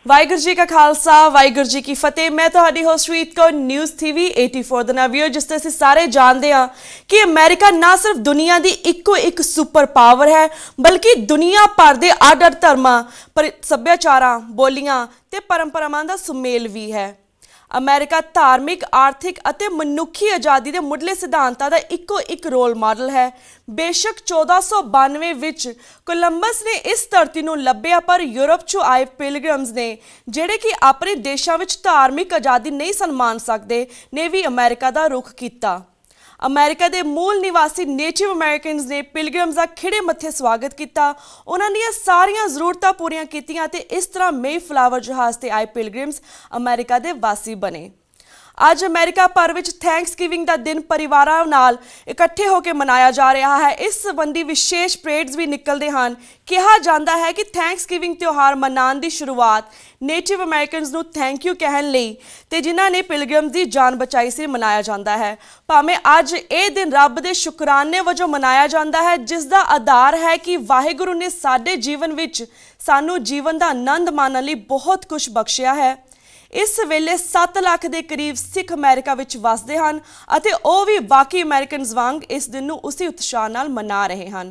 वाहिगुरू जी का खालसा वाहिगुरू जी की फतेह। मैं तुहाडी होस्ट रीत कौर न्यूज़ TV 84 ਦੇ ਨਵੀਓ ਜਿਸ ਤੇ ਅਸੀਂ ਸਾਰੇ ਜਾਣਦੇ ਹਾਂ ਕਿ ਅਮਰੀਕਾ ਨਾ ਸਿਰਫ ਦੁਨੀਆ ਦੀ ਇੱਕੋ ਇੱਕ ਸੁਪਰ ਪਾਵਰ ਹੈ ਬਲਕਿ ਦੁਨੀਆ ਭਰ ਦੇ ਅੱਡ-ਅੱਡ ਧਰਮਾਂ ਪਰ ਸੱਭਿਆਚਾਰਾਂ ਬੋਲੀਆਂ ਤੇ ਪਰੰਪਰਾਵਾਂ ਦਾ ਸੁਮੇਲ ਵੀ ਹੈ। अमेरिका धार्मिक आर्थिक और मनुखी आज़ादी के मुढ़ले सिद्धांतां का इको एक रोल मॉडल है। बेशक 1492 विच कोलंबस ने इस धरती नूं लभ्या पर यूरोप चों आए पिलग्रिम्स ने जिहड़े कि अपने देशों विच धार्मिक आज़ादी नहीं सन मान सकते ने भी अमेरिका का रुख किया। अमेरिका के मूल निवासी नेटिव अमेरिकनस ने पिलग्रिम्स का खिड़े मत्थे स्वागत किया। उन्होंने सारियां जरूरतां पूरियां कीतियां ते इस तरह मे फ्लावर जहाज़ से आए पिलग्रिम्स अमेरिका के वासी बने। आज अमेरिका भर विच थैंक्सगिविंग का दिन परिवारां नाल इकट्ठे होकर मनाया जा रहा है। इस संबंधी विशेष परेड्स भी निकलते हैं। कहा जाता है कि थैंक्सगिविंग त्यौहार मनाने की शुरुआत नेटिव अमेरिकनस नूं थैंक यू कहण लई ते जिन्हां ने पिलग्रिम्स की जान बचाई से मनाया जाता है। भावें अज ये दिन रब दे शुकराने वजों मनाया जाता है जिसका आधार है कि वाहिगुरू ने साडे जीवन विच सानू जीवन का आनंद माणन लई बहुत कुछ बख्शिया है। इस वेले 7 लाख के करीब सिख अमेरिका विच वसदे हन अते ओह भी बाकी अमेरिकनस वांग इस दिन नूं उसी उत्साह नाल मना रहे हैं।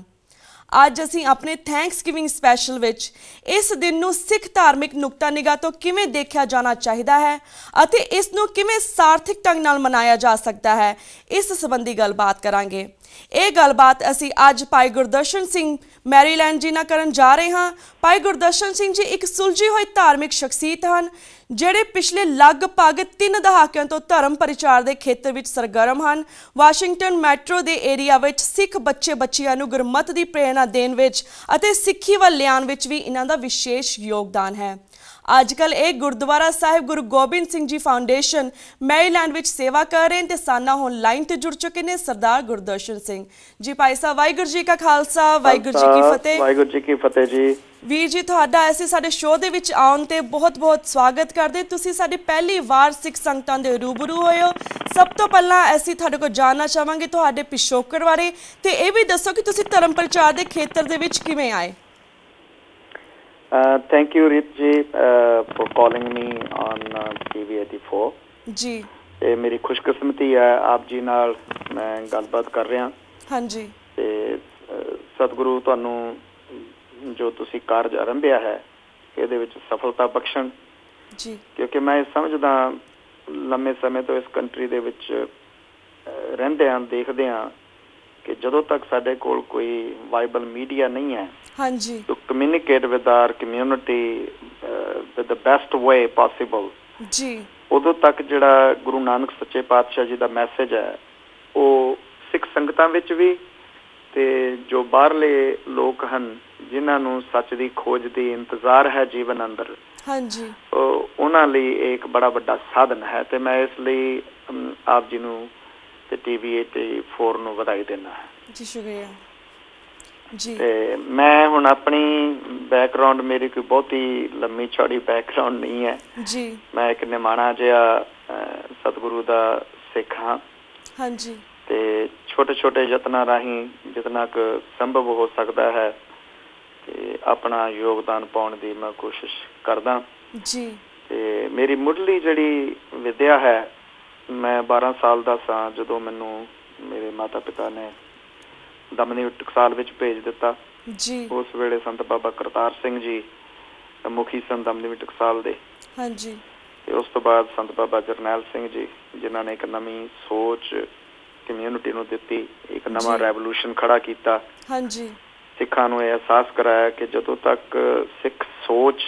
अज असीं अपने थैंक्सगिविंग स्पैशल विच इस दिन नूं सिख धार्मिक नुकता निगाह तो किवें देखिया जाना चाहिदा है अते इस नूं किवें सार्थक ढंग नाल मनाया जा सकता है, इस संबंधी गलबात करांगे। ये गलबात असी अज भाई गुरदर्शन सिंह मैरीलैंड जी नाल करन जा रहे हाँ। भाई गुरदर्शन सिंह जी एक सुलझी हुई धार्मिक शख्सियत हैं ਜਿਹੜੇ पिछले लगभग 3 ਦਹਾਕਿਆਂ ਤੋਂ धर्म प्रचार के खेत्र में सरगर्म हैं। वाशिंगटन मैट्रो के एरिया में सिख बच्चे बच्चियां नूं गुरमत की प्रेरणा देण विच अते सिੱਖੀ ਵੱਲ लियाण विच भी इन्हां दा विशेष योगदान है। अजकल एक गुरुद्वारा साहिब गुरु गोबिंद सिंह जी फाउंडेशन मैरीलैंड विच सेवा कर रहे हैं ते साना हुण लाइन ते जुड़ चुके हैं सरदार गुरदर्शन सिंह जी। भाई साहब वाहिगुरू जी का खालसा वाहिगुरू जी की फतेह। वाहिगुरू जी की फतेह जी। वीर जी तुहाडा ऐसे साडे शो दे विच आउण ते बहुत बहुत स्वागत करदे। तुसीं साडी पहली वार सिख संगतां दे रूबरू होए हो। सब तो पहलां असीं तुहाडे कोल जानना चाहांगे तुहाडे पिछोकड़ बारे ते इह भी दसो कि तुसीं धर्म प्रचार दे खेत्र दे विच किवें आए। Thank you Rit ji for calling me on TV 84 जी। ਤੇ ਮੇਰੀ ਖੁਸ਼ਕਿਸਮਤੀ ਹੈ ਆਪ ਜੀ ਨਾਲ ਮੈਂ ਗੱਲਬਾਤ ਕਰ ਰਿਹਾ। ਹਾਂਜੀ ਤੇ ਸਤਿਗੁਰੂ ਤੁਹਾਨੂੰ ਜੋ ਤੁਸੀਂ ਕਾਰਜ ਆਰੰਭਿਆ ਹੈ ਇਹਦੇ ਵਿੱਚ ਸਫਲਤਾ ਬਖਸ਼ਣ ਜੀ, ਕਿਉਂਕਿ ਮੈਂ ਸਮਝਦਾ ਲੰਮੇ ਸਮੇਂ ਤੋਂ ਇਸ ਕੰਟਰੀ ਦੇ ਵਿੱਚ ਰਹਿੰਦੇ ਆਂ ਦੇਖਦੇ ਆਂ ਕਿ ਜਦੋਂ ਤੱਕ ਸਾਡੇ ਕੋਲ ਕੋਈ ਵਾਇਬਲ ਮੀਡੀਆ ਨਹੀਂ ਹੈ ਹਾਂਜੀ to communicate with our community with the best way possible ਜੀ, ਉਦੋਂ ਤੱਕ ਜਿਹੜਾ ਗੁਰੂ ਨਾਨਕ ਸੱਚੇ ਪਾਤਸ਼ਾਹ ਜੀ ਦਾ ਮੈਸੇਜ ਹੈ ਉਹ ਸਿੱਖ ਸੰਗਤਾਂ ਵਿੱਚ ਵੀ ਤੇ ਜੋ ਬਾਹਰਲੇ ਲੋਕ ਹਨ ਜਿਨ੍ਹਾਂ ਨੂੰ ਸੱਚ ਦੀ ਖੋਜ ਦੀ ਇੰਤਜ਼ਾਰ ਹੈ ਜੀਵਨ ਅੰਦਰ ਹਾਂਜੀ ਉਹਨਾਂ ਲਈ ਇੱਕ ਬੜਾ ਵੱਡਾ ਸਾਧਨ ਹੈ। ਤੇ ਮੈਂ ਇਸ ਲਈ ਆਪ ਜੀ ਨੂੰ ਤੇ TV 84 ਨੂੰ ਵਧਾਈ ਦਿੰਦਾ ਜੀ। ਸ਼ੁਕਰੀਆ ਜੀ। ਤੇ ਮੈਂ ਹੁਣ ਆਪਣੀ ਬੈਕਗਰਾਉਂਡ ਮੇਰੀ ਕੋਈ ਬਹੁਤੀ ਲੰਮੀ ਚੌੜੀ ਬੈਕਗਰਾਉਂਡ ਨਹੀਂ ਹੈ ਜੀ। ਮੈਂ ਇੱਕ ਨਿਮਾਣਾ ਜਿਹਾ ਸਤਿਗੁਰੂ ਦਾ ਸਿੱਖ ਹਾਂ ਹਾਂਜੀ ਤੇ ਛੋਟੇ ਛੋਟੇ ਯਤਨਾਂ ਰਾਹੀਂ ਜਿਤਨਾ ਕੁ ਸੰਭਵ ਹੋ ਸਕਦਾ ਹੈ ਤੇ ਆਪਣਾ ਯੋਗਦਾਨ ਪਾਉਣ ਦੀ ਮੈਂ ਕੋਸ਼ਿਸ਼ ਕਰਦਾ ਜੀ। ਤੇ ਮੇਰੀ ਮੁੱਢਲੀ ਜਿਹੜੀ ਵਿਦਿਆ ਹੈ ਮੈਂ 12 ਸਾਲ ਦਾ ਸਾਂ ਜਦੋਂ ਮੈਨੂੰ ਮੇਰੇ ਮਾਤਾ ਪਿਤਾ ਨੇ ਦਮਦਮੀ ਟਕਸਾਲ ਵਿੱਚ ਭੇਜ ਦਿੱਤਾ ਜੀ। ਉਸ ਵੇਲੇ ਸੰਤ ਬਾਬਾ ਕਰਤਾਰ ਸਿੰਘ ਜੀ ਮੁਖੀ ਸਨ ਦਮਦਮੀ ਟਕਸਾਲ ਦੇ। ਹਾਂਜੀ ਤੇ ਉਸ ਤੋਂ ਬਾਅਦ ਸੰਤ ਬਾਬਾ ਜਰਨੈਲ ਸਿੰਘ ਜੀ ਜਿਨ੍ਹਾਂ ਨੇ ਇੱਕ ਨਵੀਂ ਸੋਚ ਕਮਿਊਨਿਟੀ ਨੂੰ ਦਿੱਤੀ, ਇੱਕ ਨਵਾਂ ਰੈਵੋਲੂਸ਼ਨ ਖੜਾ ਕੀਤਾ। ਹਾਂਜੀ ਸਿੱਖਾਂ ਨੂੰ ਇਹ ਅਹਿਸਾਸ ਕਰਾਇਆ ਕਿ ਜਦੋਂ ਤੱਕ ਸਿੱਖ ਸੋਚ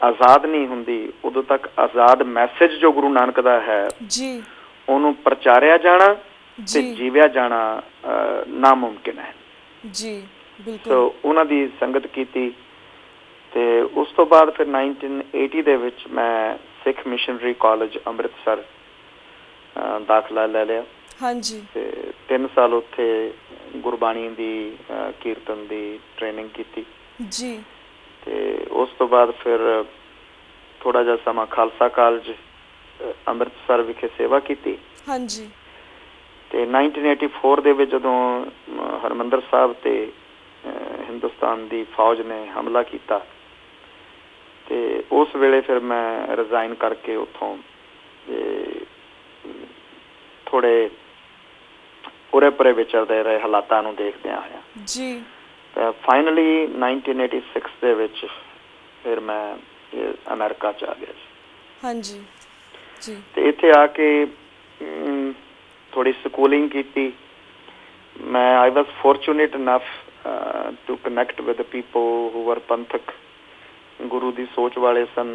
ਆਜ਼ਾਦ ਨਹੀਂ ਹੁੰਦੀ ਉਦੋਂ ਤੱਕ ਆਜ਼ਾਦ ਮੈਸੇਜ ਜੋ ਗੁਰੂ ਨਾਨਕ ਦਾ ਹੈ ਜੀ ਉਹਨੂੰ ਪ੍ਰਚਾਰਿਆ ਜਾਣਾ ਤੇ ਜੀ ਜੀਵਿਆ ਜਾਣਾ ਨਾਮੁਮਕਿਨ ਹੈ ਜੀ। ਬਿਲਕੁਲ। ਸੋ ਉਹਨਾਂ ਦੀ ਸੰਗਤ ਕੀਤੀ ਤੇ ਉਸ ਤੋਂ ਬਾਅਦ ਫਿਰ 1980 ਦੇ ਵਿੱਚ ਮੈਂ ਸਿੱਖ ਮਿਸ਼ਨਰੀ ਕਾਲਜ ਅੰਮ੍ਰਿਤਸਰ ਦਾਖਲਾ ਲੈ ਲਿਆ। ਹਾਂਜੀ ਤੇ 3 ਸਾਲ ਉੱਥੇ ਗੁਰਬਾਣੀ ਦੀ ਕੀਰਤਨ ਦੀ ਟ੍ਰੇਨਿੰਗ ਕੀਤੀ ਜੀ। ਤੇ ਉਸ ਤੋਂ ਬਾਅਦ ਫਿਰ ਥੋੜਾ ਜਿਹਾ ਸਮਾਂ ਖਾਲਸਾ ਕਾਲਜ ਅੰਮ੍ਰਿਤਸਰ ਵਿਖੇ ਸੇਵਾ ਕੀਤੀ। ਹਾਂਜੀ ਤੇ 1984 ਦੇ ਵਿੱਚ ਜਦੋਂ ਹਰਿਮੰਦਰ ਸਾਹਿਬ ਤੇ ਹਿੰਦੁਸਤਾਨ ਦੀ ਫੌਜ ਨੇ ਹਮਲਾ ਕੀਤਾ ਤੇ ਉਸ ਵੇਲੇ ਫਿਰ ਮੈਂ ਰਿਜ਼ਾਈਨ ਕਰਕੇ ਉੱਥੋਂ ਥੋੜੇ ਉਰੇ ਪਰੇ ਵਿਚਰਦੇ ਰਹੇ ਹਾਲਾਤਾਂ ਨੂੰ ਦੇਖਦਿਆਂ ਹੋਇਆ ਜੀ। ਤਾਂ ਫਾਈਨਲੀ 1986 ਦੇ ਵਿੱਚ ਫਿਰ ਮੈਂ ਅਮਰੀਕਾ 'ਚ ਆ ਗਿਆ ਸੀ। ਹਾਂਜੀ ਜੀ। ਤੇ ਇੱਥੇ ਆ ਕੇ ਥੋੜੀ ਸਕੂਲਿੰਗ ਕੀਤੀ ਮੈਂ। I was fortunate enough to connect with the people who were ਪੰਥਕ ਗੁਰੂ ਦੀ ਸੋਚ ਵਾਲੇ ਸਨ।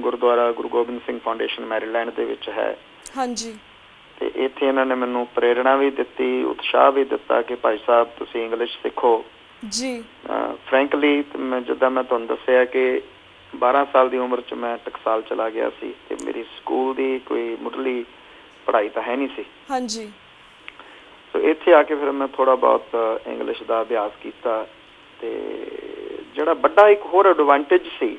ਗੁਰਦੁਆਰਾ ਗੁਰੂ ਗੋਬਿੰਦ ਸਿੰਘ ਫਾਊਂਡੇਸ਼ਨ ਮੈਰੀਲੈਂਡ ਦੇ ਵਿੱਚ ਹੈ। ਹਾਂਜੀ। ਤੇ ਇੱਥੇ ਇਹਨਾਂ ਨੇ ਮੈਨੂੰ ਪ੍ਰੇਰਣਾ ਵੀ ਦਿੱਤੀ, ਉਤਸ਼ਾਹ ਵੀ ਦਿੱਤਾ ਕਿ ਭਾਈ ਸਾਹਿਬ ਤੁਸੀਂ ਇੰਗਲਿਸ਼ ਸਿੱਖੋ ਜੀ। ਫਰੈਂਕਲੀ ਮੈਂ ਜਿੱਦਾਂ ਮੈਂ ਤੁਹਾਨੂੰ ਦੱਸਿਆ ਕਿ 12 ਸਾਲ ਦੀ ਉਮਰ 'ਚ ਮੈਂ ਟਕਸਾਲ ਚਲਾ ਗਿਆ ਸੀ ਤੇ ਮੇਰੀ ਸਕੂਲ ਦੀ ਕੋਈ ਮੁੱਢਲੀ ਪੜ੍ਹਾਈ ਤਾਂ ਹੈ ਨਹੀਂ ਸੀ। ਹਾਂਜੀ। ਸੋ ਇੱਥੇ ਆ ਕੇ ਫਿਰ ਮੈਂ ਥੋੜ੍ਹਾ ਬਹੁਤ ਇੰਗਲਿਸ਼ ਦਾ ਅਭਿਆਸ ਕੀਤਾ ਤੇ ਜਿਹੜਾ ਵੱਡਾ ਇੱਕ ਹੋਰ ਐਡਵਾਂਟੇਜ ਸੀ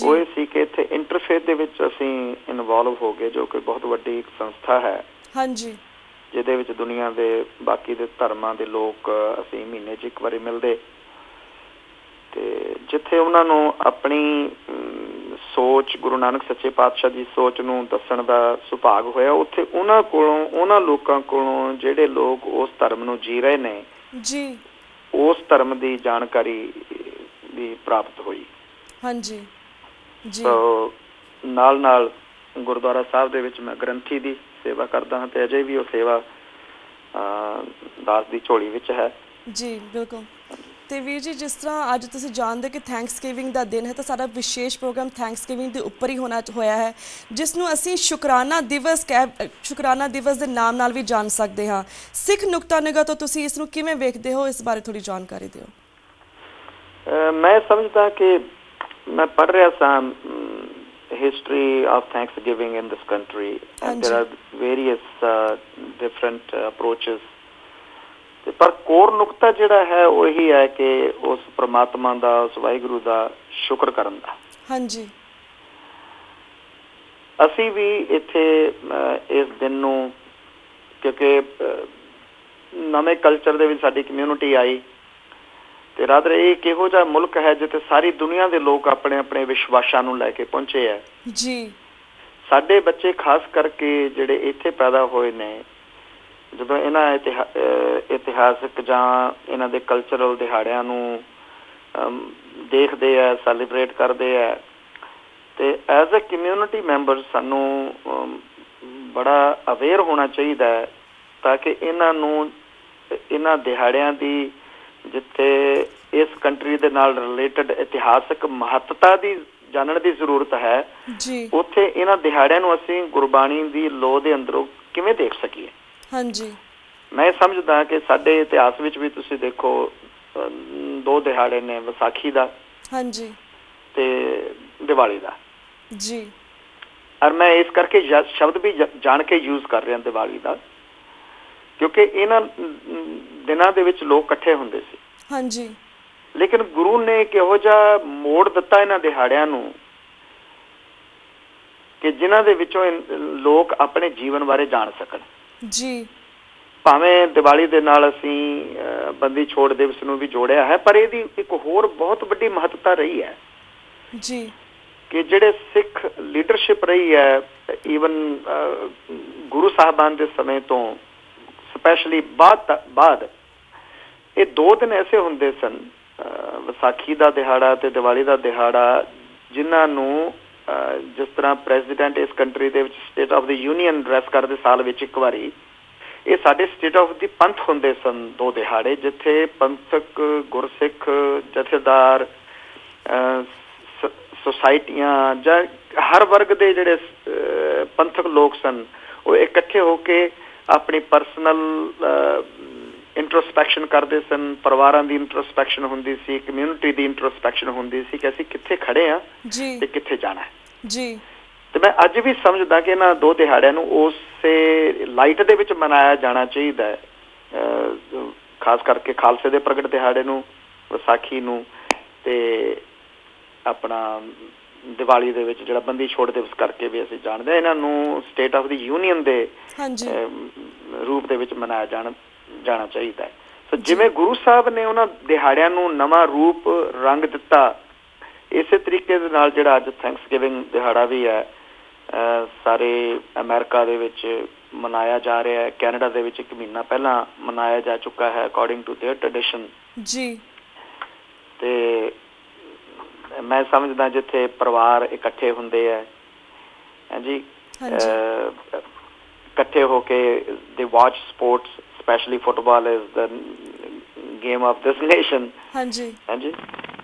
ਉਹ ਇਹ ਸੀ ਕਿ ਇੱਥੇ ਇੰਟਰਫੇਥ ਦੇ ਵਿੱਚ ਅਸੀਂ ਇਨਵੋਲਵ ਹੋ ਗਏ, ਜੋ ਕਿ ਬਹੁਤ ਵੱਡੀ ਇੱਕ ਸੰਸਥਾ ਹੈ। ਹਾਂਜੀ। ਜਿਹਦੇ ਵਿੱਚ ਦੁਨੀਆ ਦੇ ਬਾਕੀ ਦੇ ਧਰਮਾਂ ਦੇ ਲੋਕ ਅਸੀਂ ਮਹੀਨੇ 'ਚ ਇੱਕ ਵਾਰੀ ਮਿਲਦੇ ਤੇ ਜਿੱਥੇ ਉਹਨਾਂ ਨੂੰ ਆਪਣੀ ਸੋਚ ਗੁਰੂ ਨਾਨਕ ਸੱਚੇ ਪਾਤਸ਼ਾਹ ਦੀ ਸੋਚ ਨੂੰ ਦੱਸਣ ਦਾ ਸੁਭਾਗ ਹੋਇਆ, ਉੱਥੇ ਉਹਨਾਂ ਕੋਲੋਂ ਉਹਨਾਂ ਲੋਕਾਂ ਕੋਲੋਂ ਜਿਹੜੇ ਲੋਕ ਉਸ ਧਰਮ ਨੂੰ ਜੀ ਰਹੇ ਨੇ ਜੀ ਉਸ ਧਰਮ ਦੀ ਜਾਣਕਾਰੀ ਵੀ ਪ੍ਰਾਪਤ ਹੋਈ। ਹਾਂਜੀ ਜੀ। ਨਾਲ ਨਾਲ ਗੁਰਦੁਆਰਾ ਸਾਹਿਬ ਦੇ ਵਿੱਚ ਮੈਂ ਗ੍ਰੰਥੀ ਦੀ ਸੇਵਾ ਕਰਦਾ ਹਾਂ ਤੇ ਅਜੇ ਵੀ ਉਹ ਸੇਵਾ ਦਾਸ ਦੀ ਝੋਲੀ ਵਿੱਚ ਹੈ ਜੀ। ਬਿਲਕੁਲ। ਤੇ ਵੀਰ ਜੀ ਜਿਸ ਤਰ੍ਹਾਂ ਅੱਜ ਤੁਸੀਂ ਜਾਣਦੇ ਕਿ ਥੈਂਕਸਗਿਵਿੰਗ ਦਾ ਦਿਨ ਹੈ ਤਾਂ ਸਾਡਾ ਵਿਸ਼ੇਸ਼ ਪ੍ਰੋਗਰਾਮ ਥੈਂਕਸਗਿਵਿੰਗ ਦੇ ਉੱਪਰ ਹੀ ਹੋਇਆ ਹੈ, ਜਿਸ ਨੂੰ ਅਸੀਂ ਸ਼ੁਕਰਾਨਾ ਦਿਵਸ ਦੇ ਨਾਮ ਨਾਲ ਵੀ ਜਾਣ ਸਕਦੇ ਹਾਂ। ਸਿੱਖ ਨੁਕਤਾ ਨਿਗਾਹ ਤੋਂ ਤੁਸੀਂ ਇਸ ਨੂੰ ਕਿਵੇਂ ਵੇਖਦੇ ਹੋ, ਇਸ ਬਾਰੇ ਥੋੜੀ ਜਾਣਕਾਰੀ ਦਿਓ। ਮੈਂ ਸਮਝਦਾ ਕਿ ਮੈਂ ਪੜ੍ਹ ਰਿਹਾ ਸਾਂ history of Thanksgiving in this country and there are various different approaches ਪਰ ਕੋਰ ਨੁਕਤਾ ਜਿਹੜਾ ਹੈ ਉਹ ਇਹੀ ਹੈ ਕਿ ਉਸ ਪ੍ਰਮਾਤਮਾ ਦਾ, ਉਸ ਵਾਹਿਗੁਰੂ ਦਾ ਸ਼ੁਕਰ ਕਰਨ ਦਾ। ਹਾਂਜੀ। ਅਸੀਂ ਵੀ ਇੱਥੇ ਇਸ ਦਿਨ ਨੂੰ ਕਿਉਂਕਿ ਨਵੇਂ ਕਲਚਰ ਦੇ ਵਿੱਚ ਸਾਡੀ ਕਮਿਊਨਿਟੀ ਆਈ ਤੇ ਰਾਦਰ ਇਹ ਕਿਹੋ ਜਿਹਾ ਮੁਲਕ ਹੈ ਜਿੱਥੇ ਸਾਰੀ ਦੁਨੀਆ ਦੇ ਲੋਕ ਆਪਣੇ ਆਪਣੇ ਵਿਸ਼ਵਾਸਾਂ ਨੂੰ ਲੈ ਕੇ ਪਹੁੰਚੇ ਹੈ ਜੀ। ਸਾਡੇ ਬੱਚੇ ਖਾਸ ਕਰਕੇ ਜਿਹੜੇ ਇੱਥੇ ਪੈਦਾ ਹੋਏ ਨੇ ਜਦੋਂ ਇਹਨਾਂ ਇਤਿਹਾਸਕ ਜਾਂ ਇਹਨਾਂ ਦੇ ਕਲਚਰਲ ਦਿਹਾੜਿਆਂ ਨੂੰ ਦੇਖਦੇ ਆ, ਸੈਲੀਬ੍ਰੇਟ ਕਰਦੇ ਆ ਤੇ ਐਜ਼ ਅ ਕਮਿਊਨਿਟੀ ਮੈਂਬਰ ਸਾਨੂੰ ਬੜਾ ਅਵੇਅਰ ਹੋਣਾ ਚਾਹੀਦਾ ਹੈ ਤਾਂ ਕਿ ਇਹਨਾਂ ਦਿਹਾੜਿਆਂ ਦੀ ਜਿੱਥੇ ਇਸ ਕੰਟਰੀ ਦੇ ਨਾਲ ਰਿਲੇਟਡ ਇਤਿਹਾਸਕ ਮਹੱਤਤਾ ਦੀ ਜਾਣਨ ਦੀ ਜ਼ਰੂਰਤ ਹੈ ਉੱਥੇ ਇਹਨਾਂ ਦਿਹਾੜਿਆਂ ਨੂੰ ਅਸੀਂ ਗੁਰਬਾਣੀ ਦੀ ਲੋਅ ਦੇ ਅੰਦਰੋਂ ਕਿਵੇਂ ਦੇਖ ਸਕੀਏ। ਹਾਂਜੀ। ਮੈਂ ਸਮਝਦਾ ਕਿ ਸਾਡੇ ਇਤਿਹਾਸ ਵਿੱਚ ਵੀ ਤੁਸੀਂ ਦੇਖੋ 2 ਦਿਹਾੜੇ ਨੇ, ਵਿਸਾਖੀ ਦਾ ਹਾਂਜੀ ਤੇ ਦੀਵਾਲੀ ਦਾ ਜੀ। ਔਰ ਮੈਂ ਇਸ ਕਰਕੇ ਸ਼ਬਦ ਵੀ ਜਾਣ ਕੇ ਯੂਜ਼ ਕਰ ਰਿਹਾ ਦੀਵਾਲੀ ਦਾ ਕਿਉਂਕਿ ਇਹਨਾਂ ਦਿਨਾਂ ਦੇ ਵਿੱਚ ਲੋਕ ਇਕੱਠੇ ਹੁੰਦੇ ਸੀ। ਹਾਂਜੀ। ਲੇਕਿਨ ਗੁਰੂ ਨੇ ਕਿਹੋ ਜਿਹਾ ਮੋੜ ਦਿੱਤਾ ਇਹਨਾਂ ਦਿਹਾੜਿਆਂ ਨੂੰ ਕਿ ਜਿਨ੍ਹਾਂ ਦੇ ਵਿੱਚੋਂ ਲੋਕ ਆਪਣੇ ਜੀਵਨ ਬਾਰੇ ਜਾਣ ਸਕਣ ਜੀ। ਭਾਵੇਂ ਦੀਵਾਲੀ ਦੇ ਨਾਲ ਅਸੀਂ ਬੰਦੀ ਛੋੜ ਦਿਵਸ ਨੂੰ ਵੀ ਜੋੜਿਆ ਹੈ ਪਰ ਇਹਦੀ ਇੱਕ ਹੋਰ ਬਹੁਤ ਵੱਡੀ ਮਹੱਤਤਾ ਰਹੀ ਹੈ ਜੀ ਕਿ ਜਿਹੜੇ ਸਿੱਖ ਲੀਡਰਸ਼ਿਪ ਰਹੀ ਹੈ ਈਵਨ ਗੁਰੂ ਸਾਹਿਬਾਨ ਦੇ ਸਮੇਂ ਤੋਂ ਸਪੈਸ਼ਲੀ ਬਾਅਦ ਇਹ 2 ਦਿਨ ਐਸੇ ਹੁੰਦੇ ਸਨ, ਵਿਸਾਖੀ ਦਾ ਦਿਹਾੜਾ ਤੇ ਦੀਵਾਲੀ ਦਾ ਦਿਹਾੜਾ, ਜਿਨ੍ਹਾਂ ਨੂੰ ਜਿਸ ਤਰ੍ਹਾਂ ਪ੍ਰੈਜ਼ੀਡੈਂਟ ਇਸ ਕੰਟਰੀ ਦੇ ਵਿੱਚ state of the union address ਕਰਦੇ ਸਾਲ ਵਿੱਚ ਇੱਕ ਵਾਰੀ, ਇਹ ਸਾਡੇ ਸਟੇਟ ਆਫ ਦੀ ਪੰਥ ਹੁੰਦੇ ਸਨ 2 ਦਿਹਾੜੇ ਜਿੱਥੇ ਪੰਥਕ ਗੁਰਸਿੱਖ ਜਥੇਦਾਰ ਸੁਸਾਇਟੀਆਂ ਜਾਂ ਹਰ ਵਰਗ ਦੇ ਜਿਹੜੇ ਪੰਥਕ ਲੋਕ ਸਨ ਉਹ ਇਕੱਠੇ ਹੋ ਕੇ ਆਪਣੀ ਪਰਸਨਲ ਇੰਟਰੋਸਪੈਕਸ਼ਨ ਕਰਦੇ ਸਨ। ਪਰਿਵਾਰਾਂ ਦੀ ਇੰਟਰੋਸਪੈਕਸ਼ਨ ਹੁੰਦੀ ਸੀ, ਕਮਿਊਨਿਟੀ ਦੀ ਇੰਟਰੋਸਪੈਕਸ਼ਨ ਹੁੰਦੀ ਸੀ ਕਿ ਅਸੀਂ ਕਿੱਥੇ ਖੜੇ ਹਾਂ ਤੇ ਕਿੱਥੇ ਜਾਣਾ ਹੈ ਜੀ। ਤੇ ਮੈਂ ਅੱਜ ਵੀ ਸਮਝਦਾ ਕਿ ਇਹਨਾਂ 2 ਦਿਹਾੜਿਆਂ ਨੂੰ ਉਸੇ ਲਾਈਟ ਦੇ ਵਿੱਚ ਮਨਾਇਆ ਜਾਣਾ ਚਾਹੀਦਾ ਹੈ, ਖਾਸ ਕਰਕੇ ਖਾਲਸੇ ਦੇ ਪ੍ਰਗਟ ਦਿਹਾੜੇ ਨੂੰ, ਵਿਸਾਖੀ ਨੂੰ ਤੇ ਆਪਣਾ ਦੀਵਾਲੀ ਦੇ ਵਿੱਚ ਜਿਹੜਾ ਬੰਦੀ ਛੋੜ ਦਿਵਸ ਕਰਕੇ ਵੀ ਅਸੀਂ ਜਾਣਦੇ ਹਾਂ। ਇਹਨਾਂ ਨੂੰ ਸਟੇਟ ਆਫ ਦੀ ਯੂਨੀਅਨ ਦੇ ਰੂਪ ਦੇ ਵਿੱਚ ਮਨਾਇਆ ਜਾਣਾ ਚਾਹੀਦਾ ਹੈ। ਸੋ ਜਿਵੇਂ ਗੁਰੂ ਸਾਹਿਬ ਨੇ ਉਹਨਾਂ ਦਿਹਾੜਿਆਂ ਨੂੰ ਨਵਾਂ ਰੂਪ ਰੰਗ ਦਿੱਤਾ, ਇਸੇ ਤਰੀਕੇ ਦੇ ਨਾਲ ਜਿਹੜਾ ਅੱਜ ਥੈਂਕਸਗਿਵਿੰਗ ਦਿਹਾੜਾ ਵੀ ਹੈ ਸਾਰੇ ਅਮਰੀਕਾ ਦੇ ਵਿੱਚ ਮਨਾਇਆ ਜਾ ਰਿਹਾ ਹੈ। ਕੈਨੇਡਾ ਦੇ ਵਿੱਚ 1 ਮਹੀਨਾ ਪਹਿਲਾਂ ਮਨਾਇਆ ਜਾ ਚੁੱਕਾ ਹੈ ਅਕੋਰਡਿੰਗ ਟੂ ਦੇਅਰ ਟ੍ਰੈਡੀਸ਼ਨ ਜੀ। ਤੇ ਮੈਂ ਸਮਝਦਾ ਜਿੱਥੇ ਪਰਿਵਾਰ ਇਕੱਠੇ ਹੁੰਦੇ ਹੈ ਹਾਂਜੀ ਇਕੱਠੇ ਹੋ ਕੇ ਦੇ watch sports specially football is the game of this nation ਹਾਂਜੀ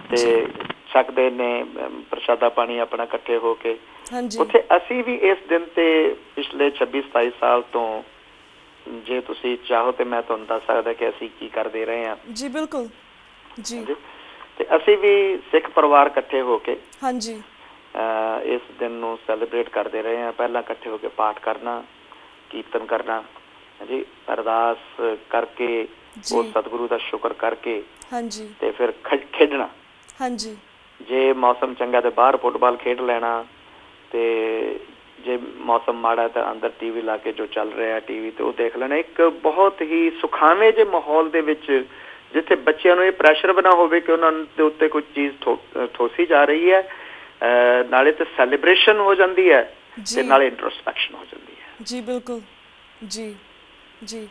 ਤੇ ਸਕਦੇ ਨੇ ਪ੍ਰਸ਼ਾਦਾ ਪਾਣੀ ਆਪਣਾ ਇਕੱਠੇ ਹੋ ਕੇ ਉੱਥੇ। ਅਸੀਂ ਵੀ ਇਸ ਦਿਨ ਤੇ ਪਿਛਲੇ 26-27 ਸਾਲ ਤੋਂ ਜੇ ਤੁਸੀਂ ਚਾਹੋ ਤੇ ਮੈਂ ਤੁਹਾਨੂੰ ਦੱਸ ਸਕਦਾ ਕਿ ਅਸੀਂ ਕੀ ਕਰਦੇ ਰਹੇ ਹਾਂ ਜੀ। ਬਿਲਕੁਲ ਜੀ। ਤੇ ਅਸੀਂ ਵੀ ਸਿੱਖ ਪਰਿਵਾਰ ਇਕੱਠੇ ਹੋ ਕੇ ਹਾਂਜੀ ਇਸ ਦਿਨ ਨੂੰ ਸੈਲੀਬ੍ਰੇਟ ਕਰਦੇ ਰਹੇ ਹਾਂ। ਪਹਿਲਾਂ ਇਕੱਠੇ ਹੋ ਕੇ ਪਾਠ ਕਰਨਾ, ਕੀਰਤਨ ਕਰਨਾ ਹਾਂਜੀ, ਅਰਦਾਸ ਕਰਕੇ ਉਹ ਸਤਿਗੁਰੂ ਦਾ ਸ਼ੁਕਰ ਕਰਕੇ ਹਾਂਜੀ ਤੇ ਫਿਰ ਖੇਡਣਾ ਹਾਂਜੀ। ਜੇ ਮੌਸਮ ਚੰਗਾ ਤੇ ਬਾਹਰ ਫੁੱਟਬਾਲ ਖੇਡ ਲੈਣਾ ਤੇ ਜੇ ਮੌਸਮ ਮਾੜਾ ਤਾਂ ਅੰਦਰ ਟੀਵੀ ਲਾ ਕੇ ਜੋ ਚੱਲ ਰਿਹਾ ਟੀਵੀ ਤੇ ਉਹ ਦੇਖ ਲੈਣਾ। ਇੱਕ ਬਹੁਤ ਹੀ ਸੁਖਾਵੇਂ ਜਿਹੇ ਮਾਹੌਲ ਦੇ ਵਿੱਚ ਜਿੱਥੇ ਬੱਚਿਆਂ ਨੂੰ ਇਹ ਪ੍ਰੈਸ਼ਰ ਬਣਾ ਹੋਵੇ ਕਿ ਉਹਨਾਂ ਦੇ ਉੱਤੇ ਕੋਈ ਚੀਜ਼ ਠੋਸੀ ਜਾ ਰਹੀ ਹੈ, ਨਾਲੇ ਤੇ ਸੈਲੀਬ੍ਰੇਸ਼ਨ ਹੋ ਜਾਂਦੀ ਹੈ ਤੇ ਨਾਲੇ ਇੰਟਰੋਸਪੈਕਸ਼ਨ ਹੋ ਜਾਂਦੀ ਹੈ ਜੀ। ਬਿਲਕੁਲ ਜੀ ਜੀ।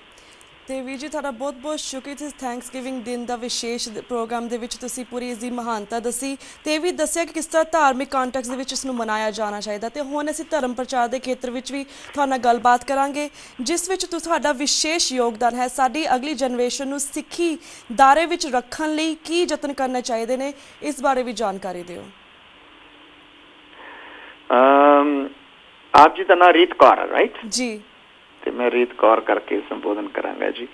ਤੇ ਵੀਰ ਜੀ ਤੁਹਾਡਾ ਬਹੁਤ ਬਹੁਤ ਸ਼ੁਕਰੀਆ ਥੈਂਕਸਗਿਵਿੰਗ ਦਿਨ ਦਾ ਵਿਸ਼ੇਸ਼ ਪ੍ਰੋਗਰਾਮ ਦੇ ਵਿੱਚ ਤੁਸੀਂ ਪੂਰੀ ਇਸ ਦੀ ਮਹਾਨਤਾ ਦੱਸੀ ਤੇ ਇਹ ਵੀ ਦੱਸਿਆ ਕਿ ਕਿਸ ਤਰ੍ਹਾਂ ਧਾਰਮਿਕ ਕੰਟੈਕਸਟ ਦੇ ਵਿੱਚ ਇਸ ਨੂੰ ਮਨਾਇਆ ਜਾਣਾ ਚਾਹੀਦਾ। ਤੇ ਹੁਣ ਅਸੀਂ ਧਰਮ ਪ੍ਰਚਾਰ ਦੇ ਖੇਤਰ ਵਿੱਚ ਵੀ ਤੁਹਾਡੇ ਨਾਲ ਗੱਲਬਾਤ ਕਰਾਂਗੇ ਜਿਸ ਵਿੱਚ ਤੁਹਾਡਾ ਵਿਸ਼ੇਸ਼ ਯੋਗਦਾਨ ਹੈ। ਸਾਡੀ ਅਗਲੀ ਜਨਰੇਸ਼ਨ ਨੂੰ ਸਿੱਖੀ ਦਾਇਰੇ ਵਿੱਚ ਰੱਖਣ ਲਈ ਕੀ ਯਤਨ ਕਰਨੇ ਚਾਹੀਦੇ ਨੇ, ਇਸ ਬਾਰੇ ਵੀ ਜਾਣਕਾਰੀ ਦਿਓ। ਆਪ ਜੀ ਦਾ ਨਾਮ ਰੀਤ ਕੌਰ ਹੈ ਰਾਈਟ ਜੀ? ਤੇ ਮੈਂ ਰੀਤ ਕੌਰ ਕਰਕੇ ਸੰਬੋਧਨ ਕਰਾਂਗਾ ਜੀ।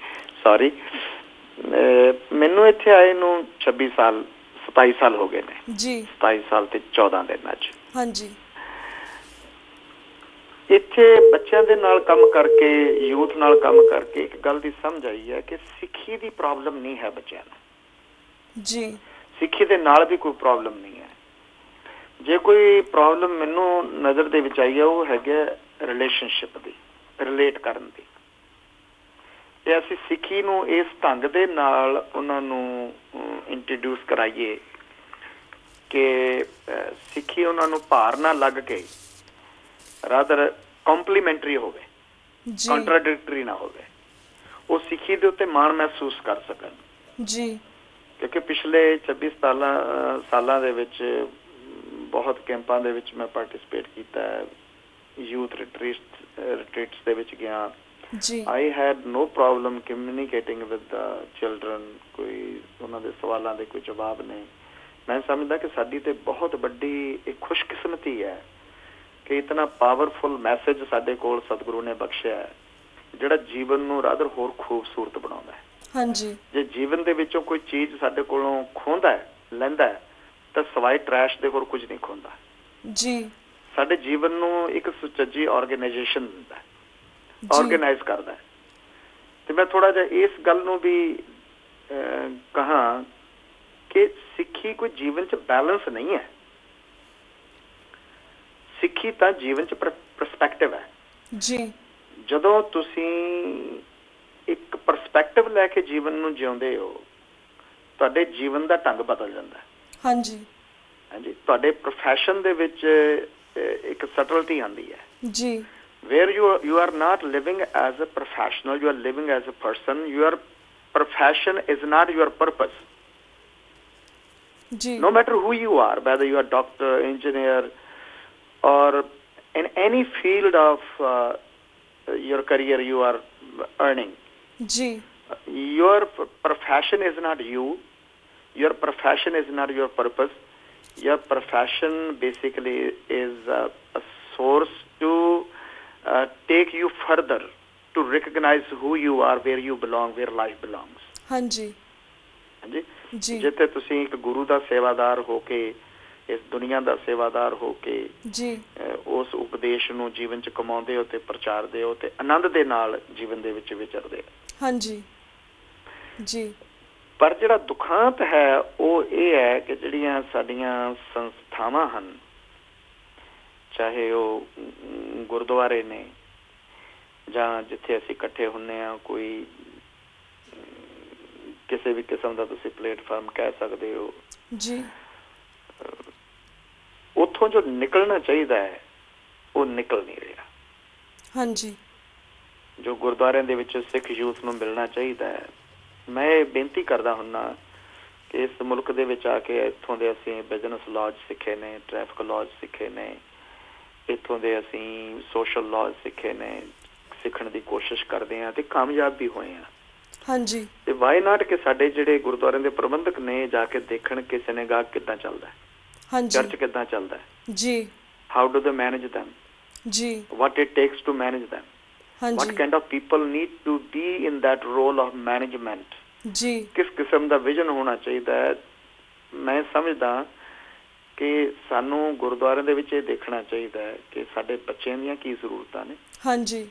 ਸੌਰੀ ਮੈਨੂੰ ਇੱਥੇ ਆਏ ਨੂੰ 27 ਸਾਲ ਹੋ ਗਏ ਨੇ ਜੀ। 27 ਸਾਲ ਤੇ 14 ਦਿਨ ਅੱਜ ਹਾਂਜੀ। ਇੱਥੇ ਬੱਚਿਆਂ ਦੇ ਨਾਲ ਕੰਮ ਕਰਕੇ, ਯੂਥ ਨਾਲ ਕੰਮ ਕਰਕੇ ਇੱਕ ਗੱਲ ਦੀ ਸਮਝ ਆਈ ਹੈ ਕਿ ਸਿੱਖੀ ਦੀ ਪ੍ਰੋਬਲਮ ਨਹੀਂ ਹੈ ਬੱਚਿਆਂ ਨੂੰ ਜੀ। ਸਿੱਖੀ ਦੇ ਨਾਲ ਵੀ ਕੋਈ ਪ੍ਰੋਬਲਮ ਨਹੀਂ ਹੈ। ਜੇ ਕੋਈ ਪ੍ਰੋਬਲਮ ਮੈਨੂੰ ਨਜ਼ਰ ਦੇ ਵਿੱਚ ਆਈ ਹੈ ਉਹ ਹੈਗਾ ਰਿਲੇਸ਼ਨਸ਼ਿਪ ਦੀ, ਰਿਲੇਟ ਕਰਨ ਦੀ। ਤੇ ਅਸੀਂ ਸਿੱਖੀ ਨੂੰ ਇਸ ਢੰਗ ਦੇ ਨਾਲ ਉਹਨਾਂ ਨੂੰ ਇੰਟਰੋਡਿਊਸ ਕਰਾਈਏ ਕਿ ਸਿੱਖੀ ਉਹਨਾਂ ਨੂੰ ਭਾਰ ਨਾ ਲੱਗ ਕੇ ਰਾਦਰ ਕੰਪਲੀਮੈਂਟਰੀ ਹੋਵੇ, ਕੰਟਰਾਡਿਕਟਰੀ ਨਾ ਹੋਵੇ। ਉਹ ਸਿੱਖੀ ਦੇ ਉੱਤੇ ਮਾਣ ਮਹਿਸੂਸ ਕਰ ਸਕਣ ਜੀ। ਕਿਉਂਕਿ ਪਿਛਲੇ 26 ਸਾਲਾਂ ਦੇ ਵਿੱਚ ਬਹੁਤ ਕੈਂਪਾਂ ਦੇ ਵਿੱਚ ਮੈਂ ਪਾਰਟਿਸਿਪੇਟ ਕੀਤਾ ਹੈ, ਯੂਥ ਰਿਟਰੀਟਸ ਦੇ ਵਿੱਚ ਗਿਆ। I had no problem communicating with the children. ਕੋਈ ਉਹਨਾਂ ਦੇ ਸਵਾਲਾਂ ਦੇ ਕੋਈ ਜਵਾਬ ਨਹੀਂ। ਮੈਂ ਸਮਝਦਾ ਕਿ ਸਾਡੀ ਤੇ ਬਹੁਤ ਵੱਡੀ ਇੱਕ ਖੁਸ਼ਕਿਸਮਤੀ ਹੈ ਕਿ ਇਤਨਾ ਪਾਵਰਫੁਲ ਮੈਸੇਜ ਸਾਡੇ ਕੋਲ ਸਤਿਗੁਰੂ ਨੇ ਬਖਸ਼ਿਆ ਹੈ ਜਿਹੜਾ ਜੀਵਨ ਨੂੰ ਰਾਦਰ ਹੋਰ ਖੂਬਸੂਰਤ ਬਣਾਉਂਦਾ ਹੈ ਹਾਂਜੀ। ਜੇ ਜੀਵਨ ਦੇ ਵਿੱਚੋਂ ਕੋਈ ਚੀਜ਼ ਸਾਡੇ ਕੋਲੋਂ ਖੋਹਦਾ ਹੈ, ਲੈਂਦਾ ਹੈ, ਤਾਂ ਸਵਾਏ ਟਰੈਸ਼ ਦੇ ਹੋਰ ਕੁਝ ਨਹੀਂ ਖੋਹਦਾ ਜੀ। ਸਾਡੇ ਜੀਵਨ ਨੂੰ ਇੱਕ ਸੁਚੱਜੀ ਆਰਗੇਨਾਈਜੇਸ਼ਨ ਦਿੰਦਾ, ਆਰਗੇਨਾਈਜ਼ ਕਰਦਾ। ਤੇ ਮੈਂ ਥੋੜਾ ਜਿਹਾ ਇਸ ਗੱਲ ਨੂੰ ਵੀ ਕਹਾਂ ਕਿ ਸਿੱਖੀ ਕੋਈ ਜੀਵਨ 'ਚ ਬੈਲੈਂਸ ਨਹੀਂ ਹੈ। ਸਿੱਖੀ ਤਾਂ ਜੀਵਨ 'ਚ ਪਰਸਪੈਕਟਿਵ ਹੈ ਜੀ। ਜਦੋਂ ਤੁਸੀਂ ਇੱਕ ਪਰਸਪੈਕਟਿਵ ਲੈ ਕੇ ਜੀਵਨ ਨੂੰ ਜਿਉਂਦੇ ਹੋ, ਤੁਹਾਡੇ ਜੀਵਨ ਦਾ ਢੰਗ ਬਦਲ ਜਾਂਦਾ ਹਾਂਜੀ ਹਾਂਜੀ। ਤੁਹਾਡੇ ਪ੍ਰੋਫੈਸ਼ਨ ਦੇ ਵਿੱਚ ਇੱਕ ਸਟਲਟੀ ਆਉਂਦੀ ਹੈ ਜੀ। where you are not living as a professional, you are living as a person. Your profession is not your purpose ji. No matter who you are, whether you are doctor, engineer, or in any field of your career you are earning ji, your profession is not you. Your profession is not your purpose. Your profession basically is a source to take you further, to recognize who you are, where you belong, where life belongs ਹਾਂਜੀ ਹਾਂਜੀ ਜੀ। ਜਿੱਥੇ ਤੁਸੀਂ ਇੱਕ ਗੁਰੂ ਦਾ ਸੇਵਾਦਾਰ ਹੋ ਕੇ, ਇਸ ਦੁਨੀਆ ਦਾ ਸੇਵਾਦਾਰ ਹੋ ਕੇ ਜੀ ਉਸ ਉਪਦੇਸ਼ ਨੂੰ ਜੀਵਨ 'ਚ ਕਮਾਉਂਦੇ ਹੋ ਤੇ ਪ੍ਰਚਾਰਦੇ ਹੋ ਤੇ ਆਨੰਦ ਦੇ ਨਾਲ ਜੀਵਨ ਦੇ ਵਿੱਚ ਵਿਚਰਦੇ ਹਾਂਜੀ ਜੀ। ਪਰ ਜਿਹੜਾ ਦੁਖਾਂਤ ਹੈ ਉਹ ਇਹ ਹੈ ਕਿ ਜਿਹੜੀਆਂ ਸਾਡੀਆਂ ਸੰਸਥਾਵਾਂ ਹਨ, ਚਾਹੇ ਉਹ ਗੁਰਦੁਆਰੇ ਨੇ ਜਾਂ ਜਿੱਥੇ ਅਸੀਂ ਇਕੱਠੇ ਹੁੰਦੇ ਹਾਂ, ਕੋਈ ਕਿਸੇ ਵੀ ਕਿਸਮ ਦਾ ਤੁਸੀਂ ਪਲੇਟਫਾਰਮ ਕਹਿ ਸਕਦੇ ਹੋ ਜੀ, ਉੱਥੋਂ ਜੋ ਨਿਕਲਣਾ ਚਾਹੀਦਾ ਹੈ ਉਹ ਨਿਕਲ ਨਹੀਂ ਰਿਹਾ। ਹਾਂਜੀ, ਜੋ ਗੁਰਦੁਆਰਿਆਂ ਦੇ ਵਿੱਚ ਸਿੱਖ ਯੂਥ ਨੂੰ ਮਿਲਣਾ ਚਾਹੀਦਾ ਹੈ, ਮੈਂ ਇਹ ਬੇਨਤੀ ਕਰਦਾ ਹੁੰਦਾ ਕਿ ਇਸ ਮੁਲਕ ਦੇ ਵਿੱਚ ਆ ਕੇ ਇੱਥੋਂ ਦੇ ਅਸੀਂ ਬਿਜ਼ਨਸ ਲਾਜ਼ ਸਿੱਖੇ ਨੇ, ਟ੍ਰੈਫਿਕ ਲਾਜ਼ ਸਿੱਖੇ ਨੇ, ਇੱਥੋਂ ਦੇ ਅਸੀਂ ਸੋਸ਼ਲ ਲਾਜ਼ ਸਿੱਖੇ ਨੇ, ਸਿੱਖਣ ਦੀ ਕੋਸ਼ਿਸ਼ ਕਰਦੇ ਹਾਂ ਤੇ ਕਾਮਯਾਬ ਵੀ ਹੋਏ ਹਾਂ। ਹਾਂਜੀ, ਤੇ ਵਾਈ ਨਾਟ ਕਿ ਸਾਡੇ ਜਿਹੜੇ ਗੁਰਦੁਆਰਿਆਂ ਦੇ ਪ੍ਰਬੰਧਕ ਨੇ ਜਾ ਕੇ ਦੇਖਣ ਕਿ ਸਿਨੇਗਾਗ ਕਿੱਦਾਂ ਚੱਲਦਾ ਹੈ, ਹਾਂਜੀ, ਚਰਚ ਕਿੱਦਾਂ ਚੱਲਦਾ ਹੈ, ਜੀ, ਹਾਊ ਡੂ ਦੇ ਮੈਨੇਜ ਦੈਮ, ਜੀ, what it takes to manage them, what kind of people need to be in that role of management, ਜੀ, ਕਿਸ ਕਿਸਮ ਦਾ ਵਿਜ਼ਨ ਹੋਣਾ ਚਾਹੀਦਾ ਹੈ। ਮੈਂ ਸਮਝਦਾ ਕਿ ਸਾਨੂੰ ਗੁਰਦੁਆਰਿਆਂ ਦੇ ਵਿੱਚ ਇਹ ਦੇਖਣਾ ਚਾਹੀਦਾ ਹੈ ਕਿ ਸਾਡੇ ਬੱਚਿਆਂ ਦੀਆਂ ਕੀ ਜ਼ਰੂਰਤਾਂ ਨੇ, ਹਾਂਜੀ,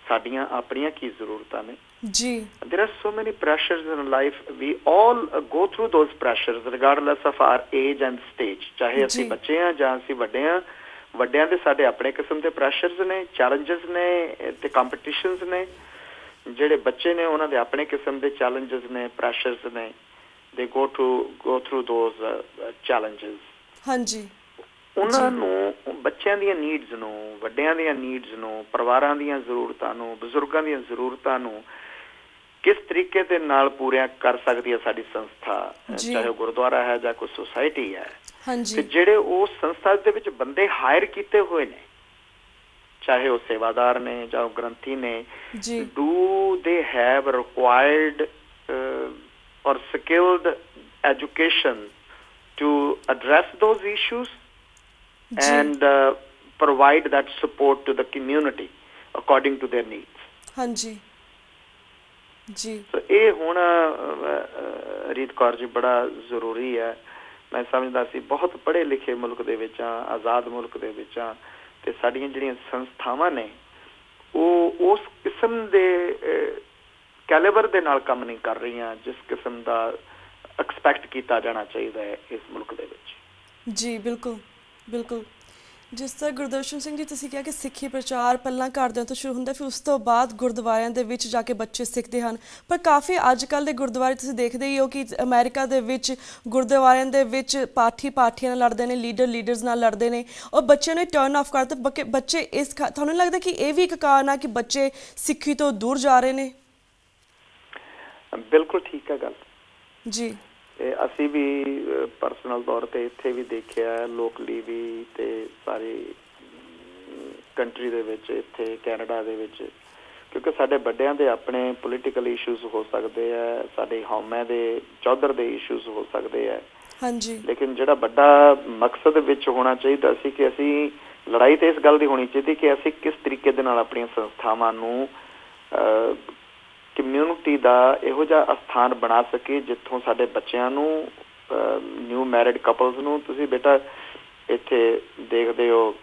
ਸਾਡੀਆਂ ਆਪਣੀਆਂ ਕੀ ਜ਼ਰੂਰਤਾਂ ਨੇ। ਜੀ, there are so many pressures in life, we all go through those pressures regardless of our age and stage, ਚਾਹੇ ਅਸੀਂ ਬੱਚੇ ਹਾਂ ਜਾਂ ਅਸੀਂ ਵੱਡੇ ਹਾਂ। ਵੱਡਿਆਂ ਦੇ ਸਾਡੇ ਆਪਣੇ ਕਿਸਮ ਦੇ ਪ੍ਰੈਸ਼ਰਸ ਨੇ, ਚੈਲੰਜਸ ਨੇ ਤੇ ਕੰਪੀਟੀਸ਼ਨਸ ਨੇ। ਜਿਹੜੇ ਬੱਚੇ ਨੇ ਉਹਨਾਂ ਦੇ ਆਪਣੇ ਕਿਸਮ ਦੇ ਚੈਲੰਜਸ ਨੇ, ਪ੍ਰੈਸ਼ਰਸ ਨੇ। they go through those challenges। ਹਾਂਜੀ, ਉਹਨਾਂ ਨੂੰ ਬੱਚਿਆਂ ਦੀਆਂ ਨੀਡਸ ਨੂੰ, ਵੱਡਿਆਂ ਦੀਆਂ ਨੀਡਸ ਨੂੰ, ਪਰਿਵਾਰਾਂ ਦੀਆਂ ਜ਼ਰੂਰਤਾਂ ਨੂੰ, ਬਜ਼ੁਰਗਾਂ ਦੀਆਂ ਜ਼ਰੂਰਤਾਂ ਨੂੰ ਕਿਸ ਤਰੀਕੇ ਦੇ ਨਾਲ ਪੂਰੀਆਂ ਕਰ ਸਕਦੀ ਹੈ ਸਾਡੀ ਸੰਸਥਾ, ਚਾਹੇ ਗੁਰਦੁਆਰਾ ਹੈ ਜਾਂ ਕੋਈ ਸੁਸਾਇਟੀ ਹੈ। ਤੇ ਜਿਹੜੇ ਉਸ ਸੰਸਥਾ ਦੇ ਵਿੱਚ ਬੰਦੇ ਹਾਇਰ ਕੀਤੇ ਹੋਏ ਨੇ, ਚਾਹੇ ਉਹ ਸੇਵਾਦਾਰ ਨੇ ਜਾਂ ਉਹ ਗ੍ਰੰਥੀ ਨੇ, ਡੂ ਦੇ ਹੈਵ ਰਿਕੁਆਇਰਡ ਔਰ skilled education to address those issues and provide that support to the community according to their needs। ਹਾਂਜੀ ਜੀ, so ਇਹ ਹੁਣ ਰੀਤ ਕੌਰ ਜੀ ਬੜਾ ਜ਼ਰੂਰੀ ਹੈ। ਮੈਂ ਸਮਝਦਾ ਸੀ ਬਹੁਤ ਪੜ੍ਹੇ ਲਿਖੇ ਮੁਲਕ ਦੇ ਵਿੱਚ ਆ, ਆਜ਼ਾਦ ਮੁਲਕ ਦੇ ਵਿੱਚ ਆ, ਤੇ ਸਾਡੀਆਂ ਜਿਹੜੀਆਂ ਸੰਸਥਾਵਾਂ ਨੇ ਉਹ ਉਸ ਕਿਸਮ ਦੇ ਕੈਲੀਬਰ ਦੇ ਨਾਲ ਕੰਮ ਨਹੀਂ ਕਰ ਰਹੀਆਂ ਜਿਸ ਕਿਸਮ ਦਾ ਐਕਸਪੈਕਟ ਕੀਤਾ ਜਾਣਾ ਚਾਹੀਦਾ ਹੈ ਇਸ ਮੁਲਕ ਦੇ ਵਿੱਚ। ਜੀ ਬਿਲਕੁਲ, ਬਿਲਕੁਲ। ਜਿਸ ਤਰ੍ਹਾਂ ਗੁਰਦਰਸ਼ਨ ਸਿੰਘ ਜੀ ਤੁਸੀਂ ਕਿਹਾ ਕਿ ਸਿੱਖੀ ਪ੍ਰਚਾਰ ਪਹਿਲਾਂ ਘਰਦਿਆਂ ਤੋਂ ਸ਼ੁਰੂ ਹੁੰਦਾ, ਫਿਰ ਉਸ ਤੋਂ ਬਾਅਦ ਗੁਰਦੁਆਰਿਆਂ ਦੇ ਵਿੱਚ ਜਾ ਕੇ ਬੱਚੇ ਸਿੱਖਦੇ ਹਨ। ਪਰ ਕਾਫੀ ਅੱਜ ਕੱਲ੍ਹ ਦੇ ਗੁਰਦੁਆਰੇ ਤੁਸੀਂ ਦੇਖਦੇ ਹੀ ਹੋ ਕਿ ਅਮਰੀਕਾ ਦੇ ਵਿੱਚ ਗੁਰਦੁਆਰਿਆਂ ਦੇ ਵਿੱਚ ਪਾਠੀਆਂ ਨਾਲ ਲੜਦੇ ਨੇ, ਲੀਡਰਸ ਨਾਲ ਲੜਦੇ ਨੇ, ਔਰ ਬੱਚਿਆਂ ਨੂੰ ਟਰਨ ਆਫ ਕਰ ਦਿੱਤਾ। ਬੱਚੇ ਤੁਹਾਨੂੰ ਲੱਗਦਾ ਕਿ ਇਹ ਵੀ ਇੱਕ ਕਾਰਨ ਆ ਕਿ ਬੱਚੇ ਸਿੱਖੀ ਤੋਂ ਦੂਰ ਜਾ ਰਹੇ ਨੇ? ਬਿਲਕੁਲ ਠੀਕ ਹੈ ਗੱਲ ਜੀ। ਅਸੀਂ ਵੀ ਪਰਸਨਲ ਤੌਰ 'ਤੇ ਇੱਥੇ ਵੀ ਦੇਖਿਆ, ਲੋਕਲੀ ਵੀ, ਤੇ ਸਾਰੀ ਕੰਟਰੀ ਦੇ ਵਿੱਚ, ਇੱਥੇ ਕੈਨੇਡਾ ਦੇ ਵਿੱਚ, ਕਿਉਂਕਿ ਸਾਡੇ ਵੱਡਿਆਂ ਦੇ ਆਪਣੇ ਪੋਲੀਟੀਕਲ ਇਸ਼ੂਜ਼ ਹੋ ਸਕਦੇ ਆ, ਸਾਡੇ ਕੌਮਾਂ ਦੇ ਚੌਧਰ ਦੇ ਇਸ਼ੂਜ਼ ਹੋ ਸਕਦੇ ਆ। ਹਾਂਜੀ, ਲੇਕਿਨ ਜਿਹੜਾ ਵੱਡਾ ਮਕਸਦ ਵਿੱਚ ਹੋਣਾ ਚਾਹੀਦਾ ਸੀ ਕਿ ਅਸੀਂ ਲੜਾਈ ਤਾਂ ਇਸ ਗੱਲ ਦੀ ਹੋਣੀ ਚਾਹੀਦੀ ਕਿ ਅਸੀਂ ਕਿਸ ਤਰੀਕੇ ਦੇ ਨਾਲ ਆਪਣੀਆਂ ਸੰਸਥਾਵਾਂ ਨੂੰ ਕਮਿਊਨਿਟੀ ਦਾ ਇਹੋ ਜਿਹਾ ਅਸਥਾਨ ਬਣਾ ਸਕੇ ਜਿੱਥੋਂ ਸਾਡੇ ਬੱਚਿਆਂ ਨੂੰ, ਨਿਊ ਮੈਰਿਡ ਕਪਲਸ ਨੂੰ, ਤੁਸੀਂ ਬੇਟਾ ਇੱਥੇ ਦੇਖਦੇ ਹੋ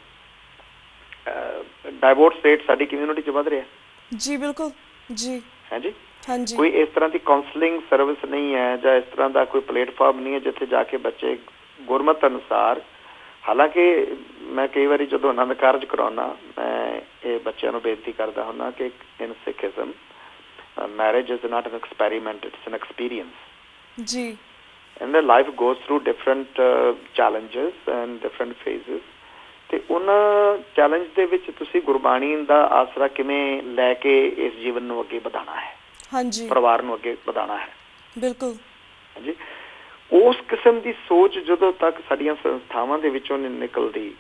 ਡਾਈਵੋਰਸ ਰੇਟ ਸਾਡੀ ਕਮਿਊਨਿਟੀ 'ਚ ਵੱਧ ਰਿਹਾ। ਜੀ ਬਿਲਕੁਲ ਜੀ। ਹਾਂਜੀ ਹਾਂਜੀ, ਕੋਈ ਇਸ ਤਰ੍ਹਾਂ ਦੀ ਕਾਉਂਸਲਿੰਗ ਸਰਵਿਸ ਨਹੀਂ ਹੈ ਜਾਂ ਇਸ ਤਰ੍ਹਾਂ ਦਾ ਕੋਈ ਪਲੇਟਫਾਰਮ ਨਹੀਂ ਹੈ ਜਿੱਥੇ ਜਾ ਕੇ ਬੱਚੇ ਗੁਰਮਤ ਅਨੁਸਾਰ, ਹਾਲਾਂਕਿ ਮੈਂ ਕਈ ਵਾਰੀ ਜਦੋਂ ਆਨੰਦ ਕਾਰਜ ਕਰਾਉਣਾ, ਮੈਂ ਇਹ ਬੱਚਿਆਂ ਨੂੰ ਬੇਨਤੀ ਕਰਦਾ ਹੁੰਦਾ ਕਿ ਇਨ ਸਿੱਖਿਜ਼ਮ marriage is not an experiment, it's an experience ji, and the life goes through different challenges and different phases, ਤੇ ਉਹਨਾਂ ਚੈਲੰਜ ਦੇ ਵਿੱਚ ਤੁਸੀਂ ਗੁਰਬਾਣੀ ਦਾ ਆਸਰਾ ਕਿਵੇਂ ਲੈ ਕੇ ਇਸ ਜੀਵਨ ਨੂੰ ਅੱਗੇ ਵਧਾਉਣਾ ਹੈ, ਹਾਂਜੀ, ਪਰਿਵਾਰ ਨੂੰ ਅੱਗੇ ਵਧਾਉਣਾ ਹੈ। ਬਿਲਕੁਲ ਹਾਂਜੀ, ਉਸ ਕਿਸਮ ਦੀ ਸੋਚ ਜਦੋਂ ਤੱਕ ਸਾਡੀਆਂ ਸੰਸਥਾਵਾਂ ਦੇ ਵਿੱਚੋਂ ਨਹੀਂ ਨਿਕਲਦੀ,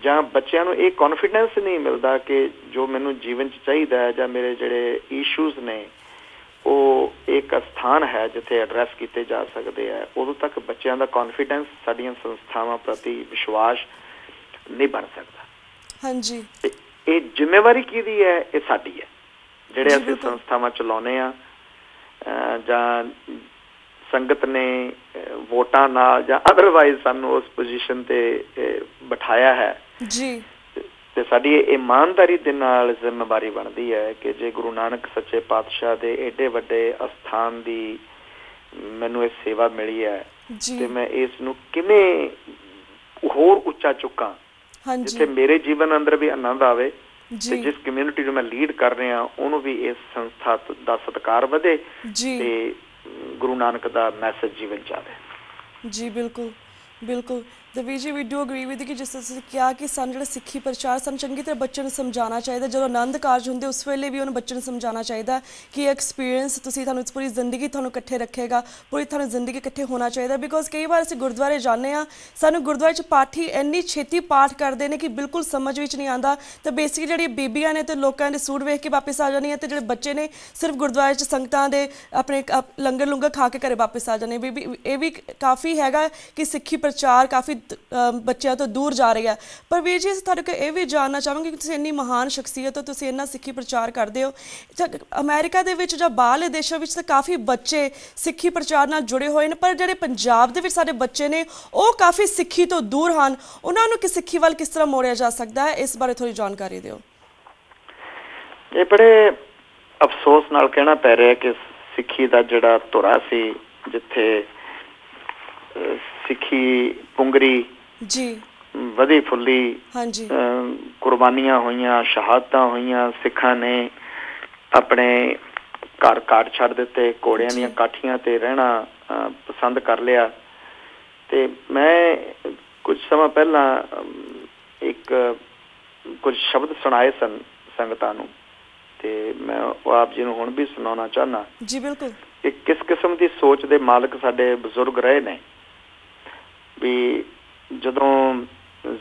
ਜਾਂ ਬੱਚਿਆਂ ਨੂੰ ਇਹ ਕੌਨਫੀਡੈਂਸ ਨਹੀਂ ਮਿਲਦਾ ਕਿ ਜੋ ਮੈਨੂੰ ਜੀਵਨ 'ਚ ਚਾਹੀਦਾ ਹੈ ਜਾਂ ਮੇਰੇ ਜਿਹੜੇ ਇਸ਼ੂਜ਼ ਨੇ ਉਹ ਇੱਕ ਸਥਾਨ ਹੈ ਜਿੱਥੇ ਐਡਰੈਸ ਕੀਤੇ ਜਾ ਸਕਦੇ ਹੈ, ਉਦੋਂ ਤੱਕ ਬੱਚਿਆਂ ਦਾ ਕੌਨਫੀਡੈਂਸ ਸਾਡੀਆਂ ਸੰਸਥਾਵਾਂ ਪ੍ਰਤੀ ਵਿਸ਼ਵਾਸ ਨਹੀਂ ਬਣ ਸਕਦਾ। ਹਾਂਜੀ, ਇਹ ਜ਼ਿੰਮੇਵਾਰੀ ਕਿਹਦੀ ਹੈ? ਇਹ ਸਾਡੀ ਹੈ, ਜਿਹੜੇ ਅਸੀਂ ਸੰਸਥਾਵਾਂ ਚਲਾਉਂਦੇ ਹਾਂ ਜਾਂ ਸੰਗਤ ਨੇ ਵੋਟਾਂ ਨਾਲ ਜਾਂ ਅਦਰਵਾਈਜ਼ ਸਾਨੂੰ ਉਸ ਪੋਜੀਸ਼ਨ ਤੇ ਬਿਠਾਇਆ ਹੈ ਜੀ, ਤੇ ਸਾਡੀ ਇਮਾਨਦਾਰੀ ਦੇ ਨਾਲ ਜ਼ਿੰਮੇਵਾਰੀ ਬਣਦੀ ਹੈ ਕਿ ਜੇ ਗੁਰੂ ਨਾਨਕ ਸੱਚੇ ਪਾਤਸ਼ਾਹ ਦੇ ਏਡੇ ਵੱਡੇ ਅਸਥਾਨ ਦੀ ਮੈਨੂੰ ਇਹ ਸੇਵਾ ਮਿਲੀ ਹੈ ਤੇ ਮੈਂ ਇਸ ਨੂੰ ਕਿਵੇਂ ਹੋਰ ਉੱਚਾ ਚੁੱਕਾਂ ਜਿੱਥੇ ਮੇਰੇ ਜੀਵਨ ਅੰਦਰ ਵੀ ਆਨੰਦ ਆਵੇ, ਤੇ ਜਿਸ ਕਮਿਊਨਿਟੀ ਨੂੰ ਮੈਂ ਲੀਡ ਕਰ ਰਿਹਾ ਉਹਨੂੰ ਵੀ ਇਸ ਸੰਸਥਾ ਦਾ ਸਤਿਕਾਰ ਵਧੇ ਤੇ ਗੁਰੂ ਨਾਨਕ ਦਾ ਮੈਸੇਜ ਜੀਵਨ ਚ ਆਵੇ। ਜੀ ਬਿਲਕੁਲ, ਬਿਲਕੁਲ। ਦਵੀਰ ਜੀ ਵੀ ਡੂ ਅਗਰੀ ਵਿਦ ਕਿ ਜਿਸ ਤਰ੍ਹਾਂ ਤੁਸੀਂ ਕਿਹਾ ਕਿ ਸਾਨੂੰ ਜਿਹੜਾ ਸਿੱਖੀ ਪ੍ਰਚਾਰ ਸਾਨੂੰ ਚੰਗੀ ਤਰ੍ਹਾਂ ਬੱਚਿਆਂ ਨੂੰ ਸਮਝਾਉਣਾ ਚਾਹੀਦਾ। ਜਦੋਂ ਆਨੰਦ ਕਾਰਜ ਹੁੰਦੇ ਉਸ ਵੇਲੇ ਵੀ ਉਹਨੂੰ ਬੱਚੇ ਨੂੰ ਸਮਝਾਉਣਾ ਚਾਹੀਦਾ ਕਿ ਐਕਸਪੀਰੀਅੰਸ ਤੁਸੀਂ ਤੁਹਾਨੂੰ ਪੂਰੀ ਜ਼ਿੰਦਗੀ ਤੁਹਾਨੂੰ ਇਕੱਠੇ ਰੱਖੇਗਾ, ਪੂਰੀ ਤੁਹਾਨੂੰ ਜ਼ਿੰਦਗੀ ਇਕੱਠੇ ਹੋਣਾ ਚਾਹੀਦਾ। ਬਿਕੋਜ਼ ਕਈ ਵਾਰ ਅਸੀਂ ਗੁਰਦੁਆਰੇ ਜਾਂਦੇ ਹਾਂ, ਸਾਨੂੰ ਗੁਰਦੁਆਰੇ 'ਚ ਪਾਠੀ ਇੰਨੀ ਛੇਤੀ ਪਾਠ ਕਰਦੇ ਨੇ ਕਿ ਬਿਲਕੁਲ ਸਮਝ ਵਿੱਚ ਨਹੀਂ ਆਉਂਦਾ। ਤਾਂ ਬੇਸਿਕ ਜਿਹੜੀਆਂ ਬੀਬੀਆਂ ਨੇ ਤੇ ਲੋਕਾਂ ਦੇ ਸੂਟ ਵੇਖ ਕੇ ਵਾਪਸ ਆ ਜਾਂਦੀਆਂ, ਅਤੇ ਜਿਹੜੇ ਬੱਚੇ ਨੇ ਸਿਰਫ ਗੁਰਦੁਆਰੇ 'ਚ ਸੰਗਤਾਂ ਦੇ ਆਪਣੇ ਲੰਗਰ ਲੁੰਗਰ ਖਾ ਕੇ ਘਰੇ ਵਾਪਸ ਆ ਜਾਂਦੇ। ਬੀਬੀ ਇਹ ਵੀ ਕਾਫੀ ਹੈਗਾ ਕਿ ਸਿੱਖੀ ਪ੍ਰਚਾਰ ਕਾਫੀ ਬੱਚਿਆਂ ਤੋਂ ਦੂਰ ਜਾ ਰਹੀ ਹੈ। ਪਰ ਵੀਰ ਜੀ ਤੁਹਾਡੇ ਕੋਲ ਇਹ ਵੀ ਜਾਣਨਾ ਚਾਹਾਂਗੇ ਕਿ ਤੁਸੀਂ ਇੰਨੀ ਮਹਾਨ ਸ਼ਖਸੀਅਤ ਹੋ, ਤੁਸੀਂ ਇੰਨਾ ਸਿੱਖੀ ਪ੍ਰਚਾਰ ਕਰਦੇ ਹੋ, ਅਮਰੀਕਾ ਦੇ ਵਿੱਚ ਜਾਂ ਬਾਹਰਲੇ ਦੇਸ਼ਾਂ ਵਿੱਚ ਤਾਂ ਕਾਫੀ ਬੱਚੇ ਸਿੱਖੀ ਪ੍ਰਚਾਰ ਨਾਲ ਜੁੜੇ ਹੋਏ ਨੇ, ਪਰ ਜਿਹੜੇ ਪੰਜਾਬ ਦੇ ਵਿੱਚ ਸਾਡੇ ਬੱਚੇ ਨੇ ਉਹ ਕਾਫੀ ਸਿੱਖੀ ਤੋਂ ਦੂਰ ਹਨ। ਉਹਨਾਂ ਨੂੰ ਕਿ ਸਿੱਖੀ ਵੱਲ ਕਿਸ ਤਰ੍ਹਾਂ ਮੋੜਿਆ ਜਾ ਸਕਦਾ ਹੈ, ਇਸ ਬਾਰੇ ਥੋੜ੍ਹੀ ਜਾਣਕਾਰੀ ਦਿਓ। ਇਹ ਬੜੇ ਅਫਸੋਸ ਨਾਲ ਕਹਿਣਾ ਪੈ ਰਿਹਾ ਕਿ ਸਿੱਖੀ ਦਾ ਜਿਹੜਾ ਧੁਰਾ ਸੀ, ਜਿੱਥੇ ਸਿੱਖੀ ਪੁੰਗਰੀ ਜੀ ਵਧੀ ਫੁੱਲੀ, ਹਾਂਜੀ, ਕੁਰਬਾਨੀਆਂ ਹੋਈਆਂ, ਸ਼ਹਾਦਤਾਂ ਹੋਈਆਂ, ਸਿੱਖਾਂ ਨੇ ਆਪਣੇ ਘਰ ਘਾਟ ਛੱਡ ਦਿੱਤੇ, ਘੋੜਿਆਂ ਦੀਆਂ ਕਾਠੀਆਂ ਤੇ ਰਹਿਣਾ ਪਸੰਦ ਕਰ ਲਿਆ। ਤੇ ਮੈਂ ਕੁਝ ਸਮਾਂ ਪਹਿਲਾਂ ਕੁਝ ਸ਼ਬਦ ਸੁਣਾਏ ਸਨ ਸੰਗਤਾਂ ਨੂੰ, ਤੇ ਮੈਂ ਉਹ ਆਪ ਜੀ ਨੂੰ ਹੁਣ ਵੀ ਸੁਣਾਉਣਾ ਚਾਹੁੰਦਾ। ਜੀ ਬਿਲਕੁਲ। ਕਿ ਕਿਸ ਕਿਸਮ ਦੀ ਸੋਚ ਦੇ ਮਾਲਕ ਸਾਡੇ ਬਜ਼ੁਰਗ ਰਹੇ ਨੇ। ਵੀ ਜਦੋਂ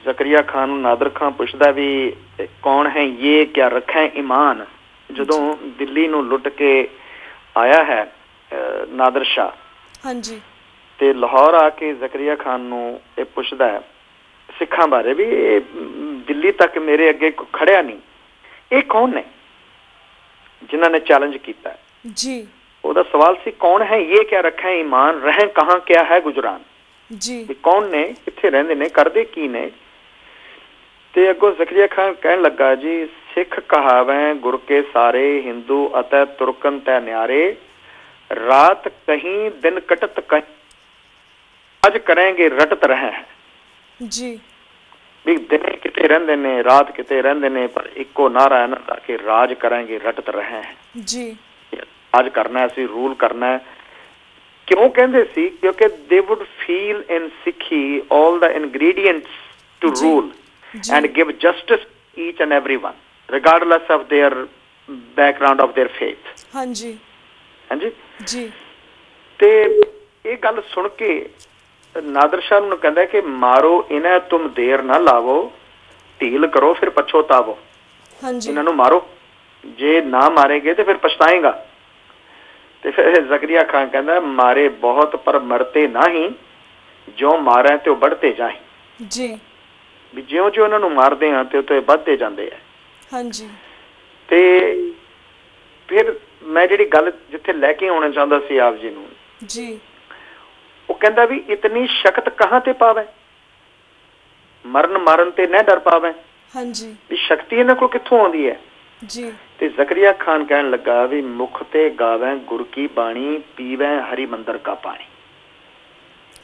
ਜ਼ਕਰੀਆ ਖਾਨ ਨੂੰ ਨਾਦਰ ਖਾਨ ਪੁੱਛਦਾ ਵੀ ਕੌਣ ਹੈ ਇਹ, ਕਿਆ ਰੱਖਾ ਈਮਾਨ, ਜਦੋਂ ਦਿੱਲੀ ਨੂੰ ਲੁੱਟ ਕੇ ਆਇਆ ਹੈ ਨਾਦਰ ਸ਼ਾਹ, ਹਾਂਜੀ, ਤੇ ਲਾਹੌਰ ਆ ਕੇ ਜ਼ਕਰੀਆ ਖਾਨ ਨੂੰ ਇਹ ਪੁੱਛਦਾ ਹੈ ਸਿੱਖਾਂ ਬਾਰੇ ਵੀ ਇਹ ਦਿੱਲੀ ਤੱਕ ਮੇਰੇ ਅੱਗੇ ਖੜਿਆ ਨਹੀਂ, ਇਹ ਕੌਣ ਨੇ ਜਿਨ੍ਹਾਂ ਨੇ ਚੈਲੰਜ ਕੀਤਾ ਜੀ। ਉਹਦਾ ਸਵਾਲ ਸੀ ਕੌਣ ਹੈ ਇਹ, ਕਿਆ ਰੱਖਾ ਈਮਾਨ, ਰਹਿ ਕਹਾਂ ਕਿਆ ਹੈ ਗੁਜਰਾਨ ਜੀ, ਕੌਣ ਨੇ, ਕਿੱਥੇ ਰਹਿੰਦੇ ਨੇ, ਕਰਦੇ ਕੀ ਨੇ। ਤੇ ਅੱਗੋਂ ਜ਼ਕਰੀਆ ਖਾਨ ਕਹਿਣ ਲੱਗਾ ਜੀ ਸਿੱਖ ਕਹਾਵੈਂ ਗੁਰ ਕੇ ਸਾਰੇ, ਹਿੰਦੂ ਅਤੇ ਤੁਰਕਨ ਤੈ ਨਿਆਰੇ, ਰਾਤ ਕਹੀਂ ਦਿਨ ਕਟਤ ਕਹੀਂ, ਅੱਜ ਕਰਾਂਗੇ ਰਟਤ ਰਹਿ ਜੀ। ਵੀ ਦਿਨ ਕਿਤੇ ਰਹਿੰਦੇ ਨੇ, ਰਾਤ ਕਿਤੇ ਰਹਿੰਦੇ ਨੇ, ਪਰ ਇੱਕੋ ਨਾਰਾ ਇਹਨਾਂ ਦਾ ਕਿ ਰਾਜ ਕਰਾਂਗੇ ਰਟਤ ਰਹਿ ਜੀ। ਰਾਜ ਕਰਨਾ, ਅਸੀਂ ਰੂਲ ਕਰਨਾ। ਕਿਉਂ ਕਹਿੰਦੇ ਸੀ? ਕਿਉਂਕਿ they would feel in Sikhi all the ingredients to rule and give justice each and everyone, regardless of their background of their faith. ਹਾਂਜੀ ਹਾਂਜੀ ਜੀ। ਤੇ ਇਹ ਗੱਲ ਸੁਣ ਕੇ ਨਾਦਰ ਸ਼ਾਹ ਨੂੰ ਕਹਿੰਦਾ ਕਿ ਮਾਰੋ ਇਹਨਾਂ ਤੁਮ ਦੇਰ ਨਾ ਲਾਵੋ, ਢੀਲ ਕਰੋ ਫਿਰ ਪਛੋਤਾਵੋ। ਹਾਂਜੀ, ਇਹਨਾਂ ਨੂੰ ਮਾਰੋ, ਜੇ ਨਾ ਮਾਰੇਗੇ ਤੇ ਫਿਰ ਪਛਤਾਏਗਾ। ਤੇ ਫਿਰ ਜ਼ਕਰੀਆ ਖਾਨ ਕਹਿੰਦਾ ਮਾਰੇ ਬਹੁਤ ਪਰ ਮਰਤੇ ਨਹੀਂ, ਜੋ ਮਾਰੇ ਤੇ ਉਹ ਵੱਧਦੇ ਜਾਏ ਜੀ। ਵੀ ਜਿਉਂ ਜਿਉਂ ਉਹਨਾਂ ਨੂੰ ਮਾਰਦੇ ਆ ਤੇ ਉਹ ਵੱਧਦੇ ਜਾਂਦੇ ਆ। ਹਾਂਜੀ। ਤੇ ਫਿਰ ਮੈਂ ਜਿਹੜੀ ਗੱਲ ਜਿੱਥੇ ਲੈ ਕੇ ਆਉਣਾ ਚਾਹੁੰਦਾ ਸੀ ਆਪ ਜੀ ਨੂੰ ਜੀ, ਉਹ ਕਹਿੰਦਾ ਵੀ ਇਤਨੀ ਸ਼ਕਤ ਕਹਾਂ ਤੇ ਪਾਵੇ, ਮਰਨ ਮਾਰਨ ਤੇ ਨਾ ਡਰ ਪਾਵੇ। ਹਾਂਜੀ, ਵੀ ਸ਼ਕਤੀ ਇਹਨਾਂ ਕੋਲ ਕਿੱਥੋਂ ਆਉਂਦੀ ਹੈ ਜੀ। ਤੇ ਜ਼ਕਰੀਆ ਖਾਨ ਕਹਿਣ ਲੱਗਾ ਵੀ ਮੁਖ ਤੇ ਗਾਵੇਂ ਗੁਰ ਕੀ ਬਾਣੀ, ਪੀਵੇਂ ਹਰੀ ਮੰਦਰ ਕਾ ਪਾਣੀ।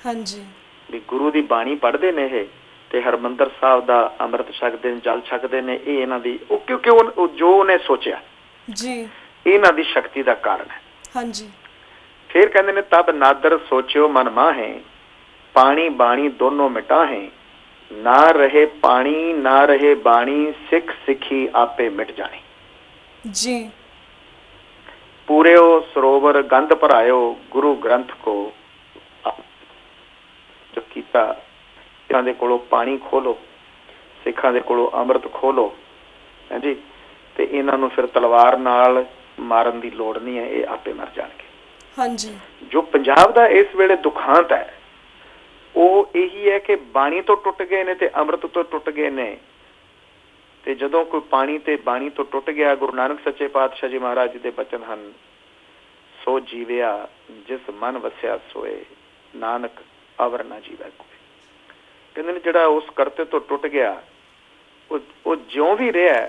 ਹਾਂਜੀ, ਵੀ ਗੁਰੂ ਦੀ ਬਾਣੀ ਪੜ੍ਹਦੇ ਨੇ ਇਹ, ਤੇ ਹਰਮੰਦਰ ਸਾਹਿਬ ਦਾ ਅੰਮ੍ਰਿਤ ਛਕਦੇ ਨੇ, ਜਲ ਛਕਦੇ ਨੇ। ਇਹ ਇਹਨਾਂ ਦੀ ਉਹ ਕਿਉਂਕਿ ਉਹ ਜੋ ਉਹਨੇ ਸੋਚਿਆ ਜੀ, ਇਹਨਾਂ ਦੀ ਸ਼ਕਤੀ ਦਾ ਕਾਰਨ ਹੈ। ਹਾਂਜੀ। ਫਿਰ ਕਹਿੰਦੇ ਨੇ ਤਬ ਨਾਦਰ ਸੋਚਿਓ ਮਨ ਮਾਹੇ, ਪਾਣੀ ਬਾਣੀ ਦੋਨੋਂ ਮਿਟਾ ਹੈ, ਨਾ ਰਹੇ ਪਾਣੀ ਨਾ ਰਹੇ ਬਾਣੀ, ਸਿੱਖ ਸਿੱਖੀ ਆਪੇ ਮਿਟ ਜਾਣੀ ਜੀ। ਪੂਰਿਓ ਸਰੋਵਰ ਗੰਧ ਭਰਾਇਓ, ਗੁਰੂ ਗ੍ਰੰਥ ਕੋ ਜੋ ਕੀਤਾ। ਇਹਨਾਂ ਦੇ ਕੋਲੋਂ ਪਾਣੀ ਖੋਲੋ, ਸਿੱਖਾਂ ਦੇ ਕੋਲੋਂ ਅੰਮ੍ਰਿਤ ਖੋਲੋ, ਹਾਂਜੀ, ਤੇ ਇਹਨਾਂ ਨੂੰ ਫਿਰ ਤਲਵਾਰ ਨਾਲ ਮਾਰਨ ਦੀ ਲੋੜ ਨਹੀਂ ਹੈ, ਇਹ ਆਪੇ ਮਰ ਜਾਣਗੇ। ਹਾਂਜੀ। ਜੋ ਪੰਜਾਬ ਦਾ ਇਸ ਵੇਲੇ ਦੁਖਾਂਤ ਹੈ ਉਹ ਇਹੀ ਹੈ ਕਿ ਬਾਣੀ ਤੋਂ ਟੁੱਟ ਗਏ ਨੇ ਤੇ ਅੰਮ੍ਰਿਤ ਤੋਂ ਟੁੱਟ ਗਏ ਨੇ। ਤੇ ਜਦੋਂ ਕੋਈ ਪਾਣੀ ਤੇ ਬਾਣੀ ਤੋਂ ਟੁੱਟ ਗਿਆ, ਗੁਰੂ ਨਾਨਕ ਸੱਚੇ ਪਾਤਸ਼ਾਹ ਜੀ ਮਹਾਰਾਜ ਜੀ ਦੇ ਬਚਨ ਹਨ, ਸੋ ਜੀਵਿਆ ਜਿਸ ਮਨ ਵਸਿਆ ਸੋਏ, ਨਾਨਕ ਅਵਰ ਨਾ ਜੀਵੈ ਕੋਈ। ਕਹਿੰਦੇ ਨੇ ਜਿਹੜਾ ਉਸ ਕਰਤੇ ਤੋਂ ਟੁੱਟ ਗਿਆ ਉਹ ਜਿਉਂ ਵੀ ਰਿਹਾ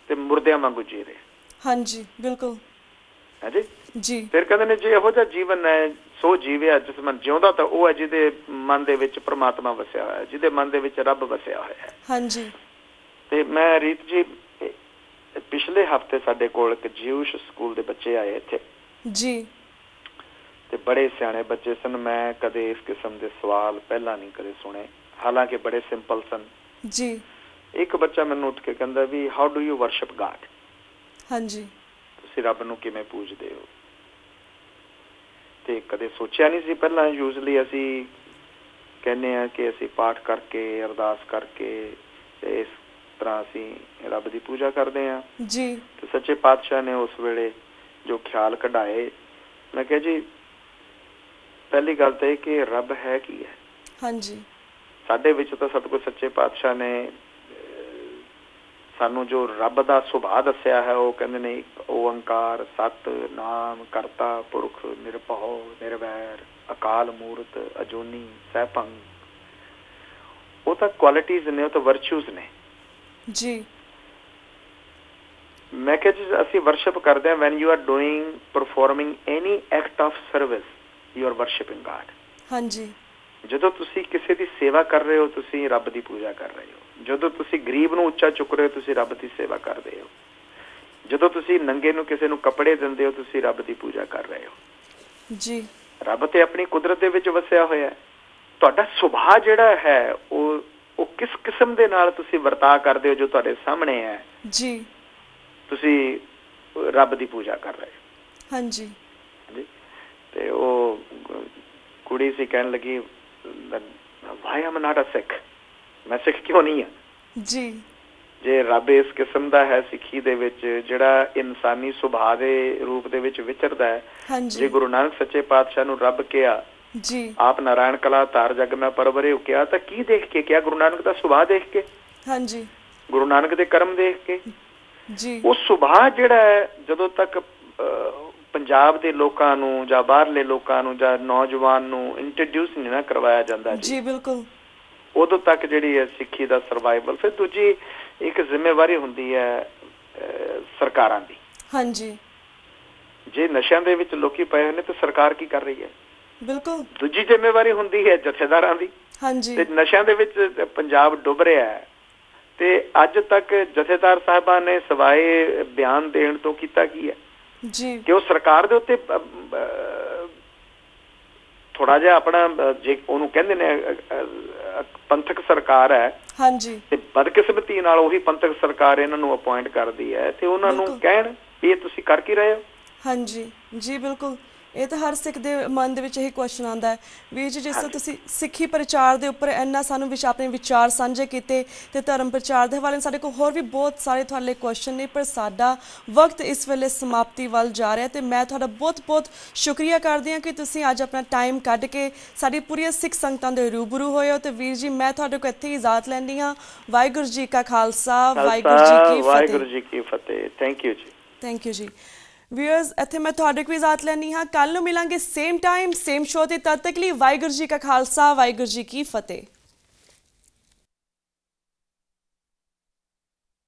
ਤੇ ਮੁਰਦਿਆਂ ਵਾਂਗੂ ਜੀ ਰਿਹਾ। ਹਾਂਜੀ ਬਿਲਕੁਲ। ਹਾਂਜੀ ਜੀ। ਫਿਰ ਕਹਿੰਦੇ ਨੇ ਜੇ ਇਹੋ ਜਿਹਾ ਜੀਵਨ ਹੈ, ਸੋ ਜੀਵਿਆ ਜਿਸ ਮਨ ਜਿਉਂਦਾ, ਤਾਂ ਉਹ ਹੈ ਜਿਹਦੇ ਮਨ ਦੇ ਵਿੱਚ ਪ੍ਰਮਾਤਮਾ ਵਸਿਆ ਹੋਇਆ, ਜਿਹਦੇ ਮਨ ਦੇ ਵਿੱਚ ਰੱਬ ਵਸਿਆ ਹੋਇਆ ਹੈ। ਹਾਂਜੀ। ਤੇ ਮੈਂ ਰੀਤ ਜੀ ਪਿਛਲੇ ਹਫ਼ਤੇ ਸਾਡੇ ਕੋਲ ਇੱਕ ਜਿਊਸ਼ ਸਕੂਲ ਦੇ ਬੱਚੇ ਆਏ ਇੱਥੇ ਜੀ, ਤੇ ਬੜੇ ਸਿਆਣੇ ਬੱਚੇ ਸਨ। ਮੈਂ ਕਦੇ ਇਸ ਕਿਸਮ ਦੇ ਸਵਾਲ ਪਹਿਲਾਂ ਨਹੀਂ ਕਦੇ ਸੁਣੇ। ਹਾਲਾਂਕਿ ਬੜੇ ਸਿੰਪਲ ਸਨ ਜੀ। ਇੱਕ ਬੱਚਾ ਮੈਨੂੰ ਉੱਠ ਕੇ ਕਹਿੰਦਾ ਵੀ ਹਾਊ ਡੂ ਯੂ ਵਰਸ਼ਿਪ ਗਾਡ, ਹਾਂਜੀ, ਤੁਸੀਂ ਰੱਬ ਨੂੰ ਕਿਵੇਂ ਪੂਜਦੇ ਹੋ? ਤੇ ਕਦੇ ਸੋਚਿਆ ਨਹੀਂ ਸੀ ਪਹਿਲਾਂ। ਯੂਜ਼ਲੀ ਅਸੀਂ ਕਹਿੰਦੇ ਆ ਕਿ ਅਸੀਂ ਪਾਠ ਕਰਕੇ ਅਰਦਾਸ ਕਰਕੇ ਤੇ ਇਸ ਤਰ੍ਹਾਂ ਅਸੀਂ ਰੱਬ ਦੀ ਪੂਜਾ ਕਰਦੇ ਹਾਂ ਜੀ। ਤੇ ਸੱਚੇ ਪਾਤਸ਼ਾਹ ਨੇ ਉਸ ਵੇਲੇ ਜੋ ਖਿਆਲ ਕਢਾਏ, ਮੈਂ ਕਿਹਾ ਜੀ ਪਹਿਲੀ ਗੱਲ ਤਾਂ ਇਹ ਕਿ ਰੱਬ ਹੈ ਕੀ ਹੈ। ਹਾਂਜੀ, ਸਾਡੇ ਵਿੱਚ ਤਾਂ ਸਤਿਗੁਰ ਸੱਚੇ ਪਾਤਸ਼ਾਹ ਨੇ ਸਾਨੂੰ ਜੋ ਰੱਬ ਦਾ ਸੁਭਾਅ ਦੱਸਿਆ ਹੈ, ਉਹ ਕਹਿੰਦੇ ਨੇ ਓੰਕਾਰ ਸਤ ਨਾਮ ਕਰਤਾ ਪੁਰਖ ਨਿਰਭਉ ਨਿਰਵੈਰ ਅਕਾਲ ਮੂਰਤ ਅਜੂਨੀ ਸੈਭੰ। ਉਹ ਤਾਂ ਕੁਆਲਿਟੀਜ਼ ਨੇ, ਉਹ ਤਾਂ ਵਰਚੂਜ਼ ਨੇ ਜੀ। ਮੈਂ ਕਿਹਾ ਜੀ ਅਸੀਂ ਵਰਸ਼ਿਪ ਕਰਦੇ ਹਾਂ when you are doing performing any act of service you are worshipping God. ਹਾਂਜੀ, ਜਦੋਂ ਤੁਸੀਂ ਕਿਸੇ ਦੀ ਸੇਵਾ ਕਰ ਰਹੇ ਹੋ ਤੁਸੀਂ ਰੱਬ ਦੀ ਪੂਜਾ ਕਰ ਰਹੇ ਹੋ। ਜਦੋਂ ਤੁਸੀਂ ਗਰੀਬ ਨੂੰ ਉੱਚਾ ਚੁੱਕ ਰਹੇ ਹੋ ਤੁਸੀਂ ਰੱਬ ਦੀ ਸੇਵਾ ਕਰਦੇ ਹੋ। ਜਦੋਂ ਤੁਸੀਂ ਨੰਗੇ ਨੂੰ ਕਿਸੇ ਨੂੰ ਕੱਪੜੇ ਦਿੰਦੇ ਹੋ ਤੁਸੀਂ ਰੱਬ ਦੀ ਪੂਜਾ ਕਰ ਰਹੇ ਹੋ ਜੀ। ਰੱਬ ਤੇ ਆਪਣੀ ਕੁਦਰਤ ਦੇ ਵਿੱਚ ਵਸਿਆ ਹੋਇਆ ਹੈ। ਤੁਹਾਡਾ ਸੁਭਾਅ ਜਿਹੜਾ ਹੈ ਉਹ ਕਿਸ ਕਿਸਮ ਦੇ ਨਾਲ ਤੁਸੀਂ ਵਰਤਾਅ ਕਰਦੇ ਹੋ ਜੋ ਤੁਹਾਡੇ ਸਾਹਮਣੇ ਹੈ ਜੀ, ਤੁਸੀਂ ਰੱਬ ਦੀ ਪੂਜਾ ਕਰ ਰਹੇ ਹੋ। ਹਾਂਜੀ ਜੀ। ਤੇ ਉਹ ਕੁੜੀ ਸੀ ਕਹਿਣ ਲੱਗੀ ਵਾਈ ਐਮ ਨਾਟ ਅ ਸਿੱਖ, ਮੈਂ ਸਿੱਖ ਕਿਉਂ ਨਹੀਂ ਹਾਂ ਜੀ। ਜੇ ਰੱਬ ਇਸ ਕਿਸਮ ਦਾ ਹੈ ਸਿੱਖੀ ਦੇ ਵਿੱਚ ਜਿਹੜਾ ਇਨਸਾਨੀ ਸੁਭਾਅ ਦੇ ਰੂਪ ਦੇ ਵਿੱਚ ਵਿਚਰਦਾ ਹੈ, ਜੇ ਗੁਰੂ ਨਾਨਕ ਸੱਚੇ ਪਾਤਸ਼ਾਹ ਨੂੰ ਰੱਬ ਕਿਹਾ ਜੀ, ਆਪ ਨਾਰਾਇਣ ਕਲਾ ਧਾਰ ਜਗ ਮੈਂ ਪਰਵਰੇ ਕਿਹਾ, ਤਾਂ ਕੀ ਦੇਖ ਕੇ ਕਿਹਾ? ਗੁਰੂ ਨਾਨਕ ਦਾ ਸੁਭਾਅ ਦੇਖ ਕੇ, ਹਾਂਜੀ, ਗੁਰੂ ਨਾਨਕ ਦੇ ਕਰਮ ਦੇਖ ਕੇ ਜੀ। ਉਹ ਸੁਭਾਅ ਜਿਹੜਾ ਹੈ ਜਦੋਂ ਤੱਕ ਪੰਜਾਬ ਦੇ ਲੋਕਾਂ ਨੂੰ ਜਾਂ ਬਾਹਰਲੇ ਲੋਕਾਂ ਨੂੰ ਜਾਂ ਨੌਜਵਾਨ ਨੂੰ ਇੰਟਰੋਡਿਊਸ ਨਹੀਂ ਨਾ ਕਰਵਾਇਆ ਜਾਂਦਾ ਜੀ, ਬਿਲਕੁਲ, ਉਦੋਂ ਤੱਕ ਜਿਹੜੀ ਹੈ ਸਿੱਖੀ ਦਾ ਸਰਵਾਈਵਲ। ਫਿਰ ਦੂਜੀ ਇੱਕ ਜ਼ਿੰਮੇਵਾਰੀ ਹੁੰਦੀ ਹੈ ਸਰਕਾਰਾਂ ਦੀ। ਹਾਂਜੀ, ਜੇ ਨਸ਼ਿਆਂ ਦੇ ਵਿੱਚ ਲੋਕੀ ਪਏ ਹੋਏ ਨੇ ਤਾਂ ਸਰਕਾਰ ਕੀ ਕਰ ਰਹੀ ਹੈ? ਬਿਲਕੁਲ। ਦੂਜੀ ਜ਼ਿੰਮੇਵਾਰੀ ਹੁੰਦੀ ਹੈ ਜਥੇਦਾਰਾਂ ਦੀ। ਹਾਂਜੀ, ਤੇ ਨਸ਼ਿਆਂ ਦੇ ਵਿੱਚ ਪੰਜਾਬ ਡੁੱਬ ਰਿਹਾ ਹੈ ਤੇ ਅੱਜ ਤੱਕ ਜਥੇਦਾਰ ਸਾਹਿਬਾਨ ਨੇ ਸਵਾਏ ਬਿਆਨ ਦੇਣ ਤੋਂ ਕੀਤਾ ਕੀ ਹੈ ਜੀ ਕਿ ਉਹ ਸਰਕਾਰ ਦੇ ਉੱਤੇ ਥੋੜਾ ਜਿਹਾ ਆਪਣਾ, ਜੇ ਉਹਨੂੰ ਕਹਿੰਦੇ ਨੇ ਪੰਥਕ ਸਰਕਾਰ ਹੈ, ਹਾਂਜੀ, ਤੇ ਬਦਕਿਸਮਤੀ ਨਾਲ ਉਹੀ ਪੰਥਕ ਸਰਕਾਰ ਇਹਨਾਂ ਨੂੰ ਅਪੁਆਇੰਟ ਕਰਦੀ ਹੈ ਤੇ ਉਹਨਾਂ ਨੂੰ ਕਹਿਣ ਇਹ ਤੁਸੀਂ ਕਰ ਕੀ ਰਹੇ ਹੋ? ਹਾਂਜੀ ਜੀ, ਬਿਲਕੁਲ। ਇਹ ਤਾਂ ਹਰ ਸਿੱਖ ਦੇ ਮਨ ਦੇ ਵਿੱਚ ਇਹੀ ਕੁਐਸਚਨ ਆਉਂਦਾ ਹੈ ਵੀਰ ਜੀ, ਜਿਸ ਤਰ੍ਹਾਂ ਤੁਸੀਂ ਸਿੱਖੀ ਪ੍ਰਚਾਰ ਦੇ ਉੱਪਰ ਇੰਨਾ ਸਾਨੂੰ ਆਪਣੇ ਵਿਚਾਰ ਸਾਂਝੇ ਕੀਤੇ ਤੇ ਧਰਮ ਪ੍ਰਚਾਰ ਦੇ ਹਵਾਲੇ ਸਾਡੇ ਕੋਲ ਹੋਰ ਵੀ ਬਹੁਤ ਸਾਰੇ ਤੁਹਾਡੇ ਲਈ ਕੁਐਸਚਨ ਨੇ, ਪਰ ਸਾਡਾ ਵਕਤ ਇਸ ਵੇਲੇ ਸਮਾਪਤੀ ਵੱਲ ਜਾ ਰਿਹਾ ਤੇ ਮੈਂ ਤੁਹਾਡਾ ਬਹੁਤ-ਬਹੁਤ ਸ਼ੁਕਰੀਆ ਕਰਦੀ ਹਾਂ ਕਿ ਤੁਸੀਂ ਅੱਜ ਆਪਣਾ ਟਾਈਮ ਕੱਢ ਕੇ ਸਾਡੀ ਪੂਰੀਆਂ ਸਿੱਖ ਸੰਗਤਾਂ ਦੇ ਰੂਬਰੂ ਹੋਏ ਹੋ। ਤੇ ਵੀਰ ਜੀ ਮੈਂ ਤੁਹਾਡੇ ਕੋਲ ਇੱਥੇ ਇਜਾਜ਼ਤ ਲੈਂਦੀ ਹਾਂ। ਵਾਹਿਗੁਰੂ ਜੀ ਕਾ ਖਾਲਸਾ, ਵਾਹਿਗੁਰੂ ਜੀ ਕੀ ਫਤਿਹ। ਵਾਹਿਗੁਰੂ ਜੀ ਕੀ ਫਤਿਹ। ਥੈਂਕ ਯੂ ਜੀ। ਥੈਂਕ ਯੂ ਜੀ। ਵਿਊਅਰਸ, ਇੱਥੇ ਮੈਂ ਤੁਹਾਡੇ ਕੋਲ ਇਜਾਜ਼ਤ ਲੈਂਦੀ ਹਾਂ। ਕੱਲ੍ਹ ਨੂੰ ਮਿਲਾਂਗੇ ਸੇਮ ਟਾਈਮ ਸੇਮ ਸ਼ੋਅ ਤੇ। ਤਦ ਤੱਕ ਲਈ ਵਾਹਿਗੁਰੂ ਜੀ ਕਾ ਖਾਲਸਾ, ਵਾਹਿਗੁਰੂ ਜੀ ਕੀ ਫਤਿਹ।